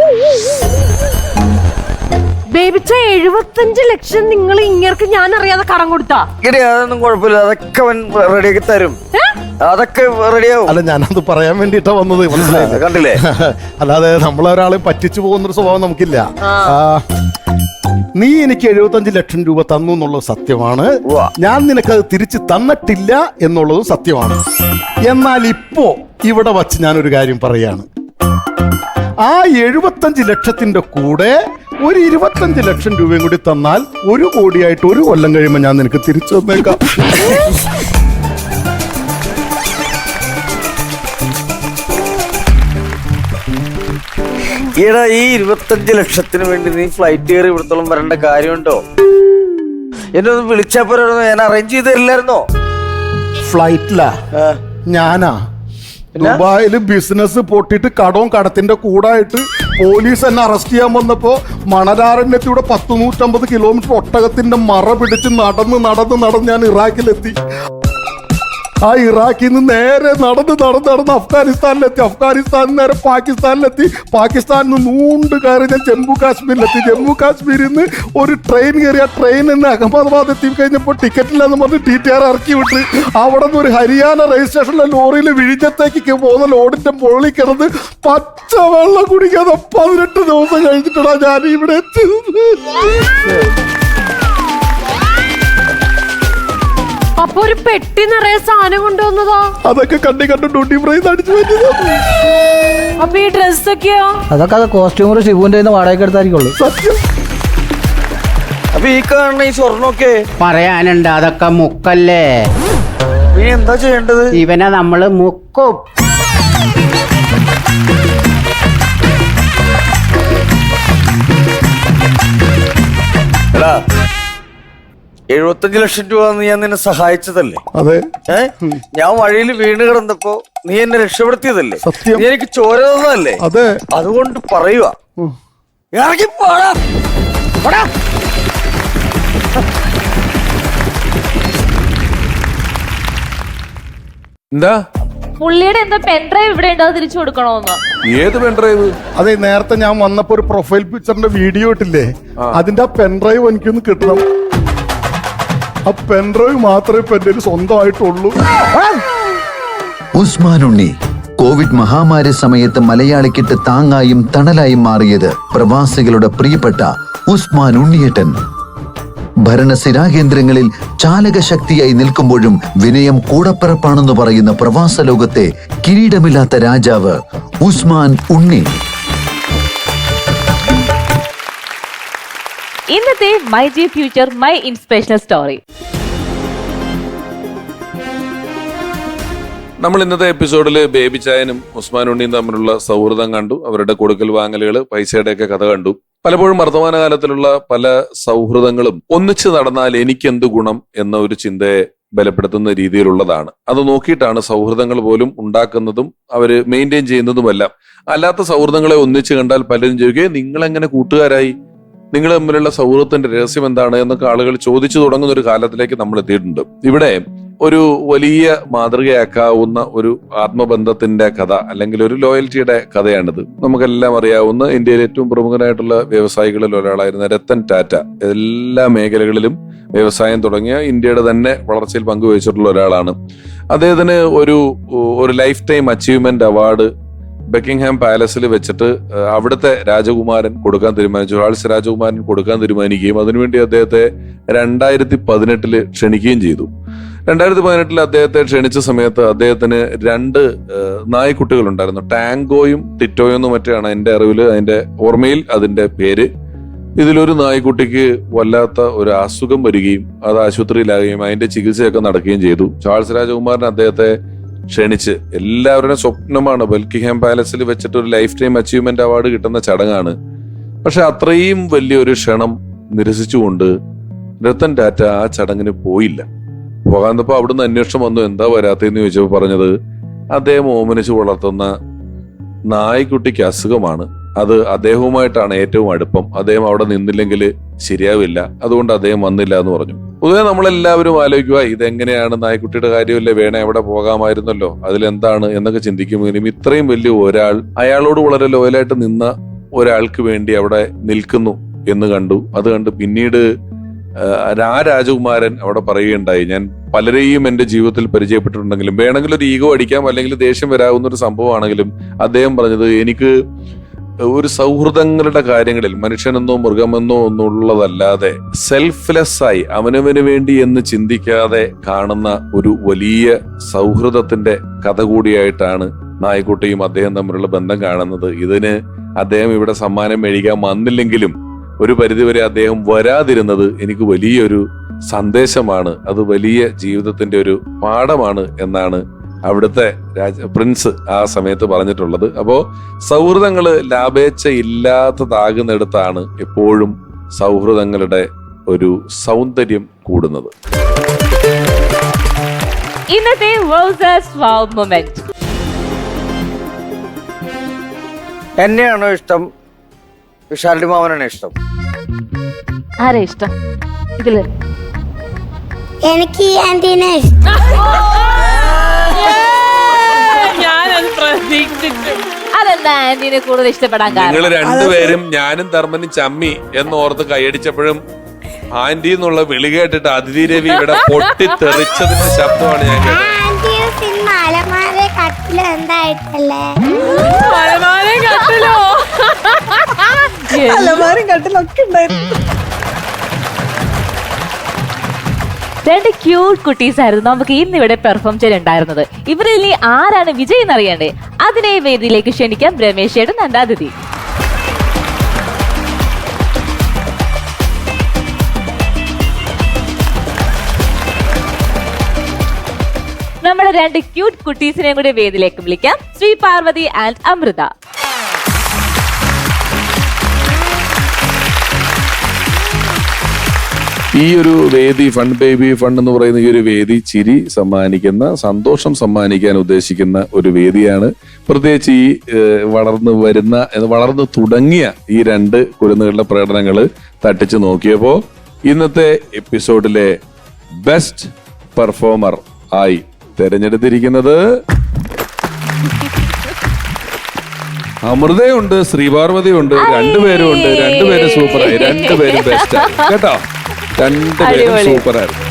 ബേബിച്ച 75 ലക്ഷം നിങ്ങൾ ഇങ്ങർക്ക് ഞാൻ അറിയാതെ കടം കൊടുത്താ? അതൊന്നും കുഴപ്പമില്ല, അതൊക്കെ അവൻ റെഡിയാക്കി തരും. അതൊക്കെ റെഡിയാവും. അല്ല, ഞാനത് പറയാൻ വേണ്ടിട്ടാ വന്നത്. മനസ്സിലായില്ലേ? കണ്ടില്ലേ? അല്ലാതെ നമ്മളൊരാളെ പറ്റിച്ചു പോകുന്നൊരു സ്വഭാവം നമുക്കില്ല. നീ എനിക്ക് 75 ലക്ഷം രൂപ തന്നു എന്നുള്ളത് സത്യമാണ്. ഞാൻ നിനക്കത് തിരിച്ചു തന്നിട്ടില്ല എന്നുള്ളതും സത്യമാണ്. എന്നാൽ ഇപ്പോ ഇവിടെ വച്ച് ഞാനൊരു കാര്യം പറയാണ്. ആ 75 ലക്ഷത്തിന്റെ കൂടെ ഒരു 25 ലക്ഷം രൂപയും കൂടി തന്നാൽ 1 കോടിയായിട്ട് 1 കൊല്ലം കഴിയുമ്പോൾ ഞാൻ നിനക്ക് തിരിച്ചു തന്നേക്കാം. ഈടാ ഈ 25 ലക്ഷത്തിന് വേണ്ടി നീ ഫ്ലൈറ്റ് കയറി ഇവിടത്തോളം വരേണ്ട കാര്യമുണ്ടോ? എന്നെ ഒന്ന് വിളിച്ചാ പോരായിരുന്നോ? ഞാൻ അറേഞ്ച് ചെയ്ത് തരില്ലായിരുന്നോ? ഫ്ലൈറ്റിലാ ഞാനാ ദുബായില് ബിസിനസ് പൊട്ടിട്ട് കടവും കടത്തിന്റെ കൂടായിട്ട് പോലീസ് എന്നെ അറസ്റ്റ് ചെയ്യാൻ വന്നപ്പോ മണലാരണ്യത്തിലൂടെ 150 കിലോമീറ്റർ ഒട്ടകത്തിന്റെ മറ പിടിച്ച് നടന്ന് ഞാൻ ഇറാഖിലെത്തി. ആ ഇറാഖിൽ നിന്ന് നേരെ നടന്ന് അഫ്ഗാനിസ്ഥാനിലെത്തി. അഫ്ഗാനിസ്ഥാനിൽ നേരെ പാകിസ്ഥാനിലെത്തി. പാകിസ്ഥാനിൽ നിന്ന് നൂണ്ട് കയറി ഞാൻ ജമ്മു കാശ്മീരിലെത്തി. ജമ്മു കാശ്മീരിൽ നിന്ന് ഒരു ട്രെയിൻ കയറി. ആ ട്രെയിൻ എന്ന് അഹമ്മദാബാദ് എത്തി കഴിഞ്ഞപ്പോൾ ടിക്കറ്റില്ലെന്ന് പറഞ്ഞ് TTR ഇറക്കി വിട്ട് അവിടെ നിന്ന് ഒരു ഹരിയാന രജിസ്ട്രേഷനിലെ ലോറിയിൽ വിഴിഞ്ഞത്തേക്ക് പോകുന്ന ലോഡിന്റെ മുകളിൽ കിടന്ന് പച്ചവെള്ളം കുടിക്കാതെ 18 ദിവസം കഴിഞ്ഞിട്ടാണ് ഞാൻ ഇവിടെ എത്തിയത്. അപ്പൊ ഒരു പെട്ടി നിറയെ സാധനം കൊണ്ടുവന്നതാ? അതൊക്കെ കണ്ടു ഡ്യൂട്ടി പ്രൈസ് അടിച്ചു പറ്റിയത്. അപ്പൊ ഈ ഡ്രസ്സൊക്കെയോ? അതൊക്കെ കോസ്റ്റ്യൂമർ ശിവുവിന്റെ വാടക എടുത്തായിരിക്കുള്ളൂ. സത്യം. അപ്പൊ ഈ കാണുന്ന ഈ സ്വർണ്ണമൊക്കെ പറയാനുണ്ട്, അതൊക്കെ മുക്കല്ലേ. ഇനി എന്താ ചെയ്യേണ്ടത്? ഇവനെ നമ്മള് മുക്കും. 75 ലക്ഷം രൂപ ഞാൻ നിന്നെ സഹായിച്ചതല്ലേ? അതെ. ഞാൻ വഴിയിൽ വീണ് കിടന്നപ്പോ നീ എന്നെ രക്ഷപ്പെടുത്തിയതല്ലേ? സത്യം. നീ എനിക്ക് ചോര തന്നതല്ലേ? അതെ. അതുകൊണ്ട് പറയുക, ഇറങ്ങി പോടാ. എന്താ പുള്ളിയുടെ എന്തോ പെൻഡ്രൈവ് ഇവിടെ ഉണ്ടോ, തിരിച്ചു കൊടുക്കണോന്ന്? ഏത് പെൻഡ്രൈവ്? അതെ, നേരത്തെ ഞാൻ വന്നപ്പോ ഒരു പ്രൊഫൈൽ പിക്ചറിന്റെ വീഡിയോ ഇട്ടില്ലേ, അതിന്റെ ആ പെൻഡ്രൈവ് എനിക്കൊന്ന് കിട്ടണം. ആ പെൻഡ്രൈവ് മാത്രമേ ഇപ്പൊ എന്റെ സ്വന്തമായിട്ടുള്ളൂ. ഉസ്മാൻ ഉണ്ണി കോവിഡ് മഹാമാരി സമയത്ത് മലയാളിക്കിട്ട് താങ്ങായും തണലായും മാറിയത് പ്രവാസികളുടെ പ്രിയപ്പെട്ട ഉസ്മാൻ ഉണ്ണിയേട്ടൻ. ഭരണസിരാകേന്ദ്രങ്ങളിൽ ചാലകശക്തിയായി നിൽക്കുമ്പോഴും വിനയം കൂടപ്പിറപ്പാണെന്ന് പറയുന്ന പ്രവാസ ലോകത്തെ കിരീടമില്ലാത്ത രാജാവ് ഉസ്മാൻ ഉണ്ണി. ഇന്നത്തെ my G future my inspirational story. നമ്മൾ ഇന്നത്തെ എപ്പിസോഡിൽ ബേബി ചായനും ഉസ്മാൻ ഉണ്ണിയും തമ്മിലുള്ള സൗഹൃദം കണ്ടു. അവരുടെ കൊടുക്കൽ വാങ്ങലുകൾ, പൈസയുടെയൊക്കെ കഥ കണ്ടു. പലപ്പോഴും വർത്തമാനകാലത്തിലുള്ള പല സൗഹൃദങ്ങളും ഒന്നിച്ചു നടന്നാൽ എനിക്കെന്ത് ഗുണം എന്ന ഒരു ചിന്തയെ ബലപ്പെടുത്തുന്ന രീതിയിലുള്ളതാണ്. അത് നോക്കിയിട്ടാണ് സൗഹൃദങ്ങൾ പോലും ഉണ്ടാക്കുന്നതും അവര് മെയിൻറ്റെയിൻ ചെയ്യുന്നതുമെല്ലാം. അല്ലാത്ത സൗഹൃദങ്ങളെ ഒന്നിച്ചു കണ്ടാൽ പലരും ചോദിക്കുകയും നിങ്ങളെങ്ങനെ കൂട്ടുകാരായി, നിങ്ങൾ തമ്മിലുള്ള സൗഹൃദത്തിന്റെ രഹസ്യം എന്താണ് എന്നൊക്കെ ആളുകൾ ചോദിച്ചു തുടങ്ങുന്ന ഒരു കാലത്തിലേക്ക് നമ്മൾ എത്തിയിട്ടുണ്ട്. ഇവിടെ ഒരു വലിയ മാതൃകയാക്കാവുന്ന ഒരു ആത്മബന്ധത്തിന്റെ കഥ അല്ലെങ്കിൽ ഒരു ലോയൽറ്റിയുടെ കഥയാണിത്. നമുക്കെല്ലാം അറിയാവുന്ന ഇന്ത്യയിലെ ഏറ്റവും പ്രമുഖനായിട്ടുള്ള വ്യവസായികളിൽ ഒരാളായിരുന്ന രത്തൻ ടാറ്റ എല്ലാ മേഖലകളിലും വ്യവസായം തുടങ്ങിയ ഇന്ത്യയുടെ തന്നെ വളർച്ചയിൽ പങ്കുവഹിച്ചിട്ടുള്ള ഒരാളാണ്. അദ്ദേഹത്തിന് ഒരു lifetime achievement award Buckingham പാലസിൽ വെച്ചിട്ട് അവിടുത്തെ രാജകുമാരൻ കൊടുക്കാൻ തീരുമാനിച്ചു. ചാൾസ് രാജകുമാരൻ കൊടുക്കാൻ തീരുമാനിക്കുകയും അതിനുവേണ്ടി അദ്ദേഹത്തെ 2018 ക്ഷണിക്കുകയും ചെയ്തു. 2018 അദ്ദേഹത്തെ ക്ഷണിച്ച സമയത്ത് അദ്ദേഹത്തിന് 2 നായ്ക്കുട്ടികൾ ഉണ്ടായിരുന്നു. ടാങ്കോയും ടിറ്റോയും എന്നും മറ്റാണ് എന്റെ അറിവിൽ, അതിന്റെ ഓർമ്മയിൽ അതിന്റെ പേര്. ഇതിലൊരു നായ്ക്കുട്ടിക്ക് വല്ലാത്ത ഒരു അസുഖം വരികയും അത് ആശുപത്രിയിലാകുകയും അതിന്റെ ചികിത്സയൊക്കെ നടക്കുകയും ചെയ്തു. ചാൾസ് രാജകുമാരൻ അദ്ദേഹത്തെ ക്ഷണിച്ച്, എല്ലാവരുടെയും സ്വപ്നമാണ് ബക്കിംഗ്ഹാം പാലസിൽ വെച്ചിട്ട് ഒരു ലൈഫ് ടൈം അച്ചീവ്മെന്റ് അവാർഡ് കിട്ടുന്ന ചടങ്ങാണ്. പക്ഷെ അത്രയും വലിയൊരു ക്ഷണം നിരസിച്ചുകൊണ്ട് രത്തൻ ടാറ്റ ആ ചടങ്ങിന് പോയില്ല. പോകാന്നപ്പോ അവിടുന്ന് അന്വേഷണം വന്നു, എന്താ വരാത്തെന്ന് ചോദിച്ചപ്പോൾ പറഞ്ഞത് അദ്ദേഹം ഓമനിച്ച് വളർത്തുന്ന നായ്ക്കുട്ടിക്ക് അസുഖമാണ്, അത് അദ്ദേഹവുമായിട്ടാണ് ഏറ്റവും അടുപ്പം, അദ്ദേഹം അവിടെ നിന്നില്ലെങ്കിൽ ശരിയാവില്ല, അതുകൊണ്ട് അദ്ദേഹം വന്നില്ല എന്ന് പറഞ്ഞു. പൊതുവെ നമ്മളെല്ലാവരും ആലോചിക്കുക, ഇതെങ്ങനെയാണ്, നായ്ക്കുട്ടിയുടെ കാര്യമല്ലേ, വേണേ എവിടെ പോകാമായിരുന്നല്ലോ, അതിലെന്താണ് എന്നൊക്കെ ചിന്തിക്കുമെങ്കിലും ഇത്രയും വലിയ ഒരാൾ, അയാളോട് വളരെ ലോയലായിട്ട് നിന്ന ഒരാൾക്ക് വേണ്ടി അവിടെ നിൽക്കുന്നു എന്ന് കണ്ടു. അത് കണ്ട് പിന്നീട് ആ രാജകുമാരൻ അവിടെ പറയുകയുണ്ടായി, ഞാൻ പലരെയും എന്റെ ജീവിതത്തിൽ പരിചയപ്പെട്ടിട്ടുണ്ടെങ്കിലും വേണമെങ്കിൽ ഒരു ഈഗോ അടിക്കാം അല്ലെങ്കിൽ ദേഷ്യം വരാവുന്ന ഒരു സംഭവമാണെങ്കിലും അദ്ദേഹം പറഞ്ഞത്, എനിക്ക് ഒരു സൗഹൃദങ്ങളുടെ കാര്യങ്ങളിൽ മനുഷ്യനെന്നോ മൃഗമെന്നോ ഒന്നുള്ളതല്ലാതെ സെൽഫ്ലെസ് ആയി അവനവന് വേണ്ടി എന്ന് ചിന്തിക്കാതെ കാണുന്ന ഒരു വലിയ സൗഹൃദത്തിന്റെ കഥ കൂടിയായിട്ടാണ് നായ്ക്കുട്ടിയും അദ്ദേഹം തമ്മിലുള്ള ബന്ധം കാണുന്നത്. ഇതിന് അദ്ദേഹം ഇവിടെ സമ്മാനം മേടിക്കാൻ വന്നില്ലെങ്കിലും ഒരു പരിധിവരെ അദ്ദേഹം വരാതിരുന്നത് എനിക്ക് വലിയൊരു സന്ദേശമാണ്, അത് വലിയ ജീവിതത്തിന്റെ ഒരു പാഠമാണ് എന്നാണ് അവിടുത്തെ പ്രിൻസ് ആ സമയത്ത് പറഞ്ഞിട്ടുള്ളത്. അപ്പോ സൗഹൃദങ്ങള് ലാഭേച്ഛ ഇല്ലാത്തതാകുന്നിടത്താണ് എപ്പോഴും സൗഹൃദങ്ങളുടെ ഒരു സൗന്ദര്യം കൂടുന്നത്. ഇന്നത്തെ വേഴ്സസ് വൗ മൊമെന്റ്. എന്നെയാണോ ഇഷ്ടം, വിശാലിന്റെ മാമനാണോ ഇഷ്ടം? ആരാ ഇഷ്ടം ഇതില്? എനിക്ക് ഈ ആന്റീനെ ഇഷ്ടം. ഞാനത് പ്രതീക്ഷിച്ചു. അതെന്താ ആന്റീനെ കൂടുതൽ ഇഷ്ടപ്പെടാൻ കാരണം? നിങ്ങൾ രണ്ടുപേരും ഞാനും ധർമ്മനും ചമ്മി എന്നോർത്ത് കൈയടിച്ചപ്പോഴും ആന്റി എന്നുള്ള വിളി കേട്ടിട്ട് അതിഥി രവി ഇവിടെ പൊട്ടിത്തെറിച്ചതിന്റെ ശബ്ദമാണ് ഞാൻ കേട്ടത്. ആന്റിയുടെ സിനിമ അലമാരെ കട്ടില് എന്തായിട്ടല്ലേ? മലമാരെ കട്ടിലോ? അലമാരും കട്ടിലൊക്കെ ഉണ്ടായിരുന്നു. രണ്ട് ക്യൂട്ട് കുട്ടീസ് ആയിരുന്നു നമുക്ക് ഇന്ന് ഇവിടെ പെർഫോം ചെയ്തിട്ടുണ്ടായിരുന്നത്. ഇവരിൽ ഇനി ആരാണ് വിജയ് എന്നറിയണ്ടേ? അതിനെ വേദിയിലേക്ക് ക്ഷണിക്കാം രമേശ് ചേട്ടൻ നന്ദാതിഥി. നമ്മുടെ രണ്ട് ക്യൂട്ട് കുട്ടീസിനെ കൂടി വേദിയിലേക്ക് വിളിക്കാം. ശ്രീ പാർവതി ആൻഡ് അമൃത. ഈ ഒരു വേദി ഫണ്ട് ബേബി ഫണ്ട് എന്ന് പറയുന്ന ഈ ഒരു വേദി ചിരി സമ്മാനിക്കുന്ന, സന്തോഷം സമ്മാനിക്കാൻ ഉദ്ദേശിക്കുന്ന ഒരു വേദിയാണ്. പ്രത്യേകിച്ച് ഈ വളർന്നു തുടങ്ങിയ ഈ രണ്ട് കുരുന്നുകളുടെ പ്രകടനങ്ങൾ തട്ടിച്ചു നോക്കിയപ്പോ ഇന്നത്തെ എപ്പിസോഡിലെ ബെസ്റ്റ് പെർഫോമർ ആയി തെരഞ്ഞെടുത്തിരിക്കുന്നത് അമൃതയുണ്ട്, ശ്രീപാർവതിയുണ്ട്. രണ്ടുപേരും ഉണ്ട്. രണ്ടുപേരും സൂപ്പറായി. രണ്ടുപേരും ബെസ്റ്റ് ആയി കേട്ടോ. രണ്ടുപേരും സൂപ്പറായിരുന്നു.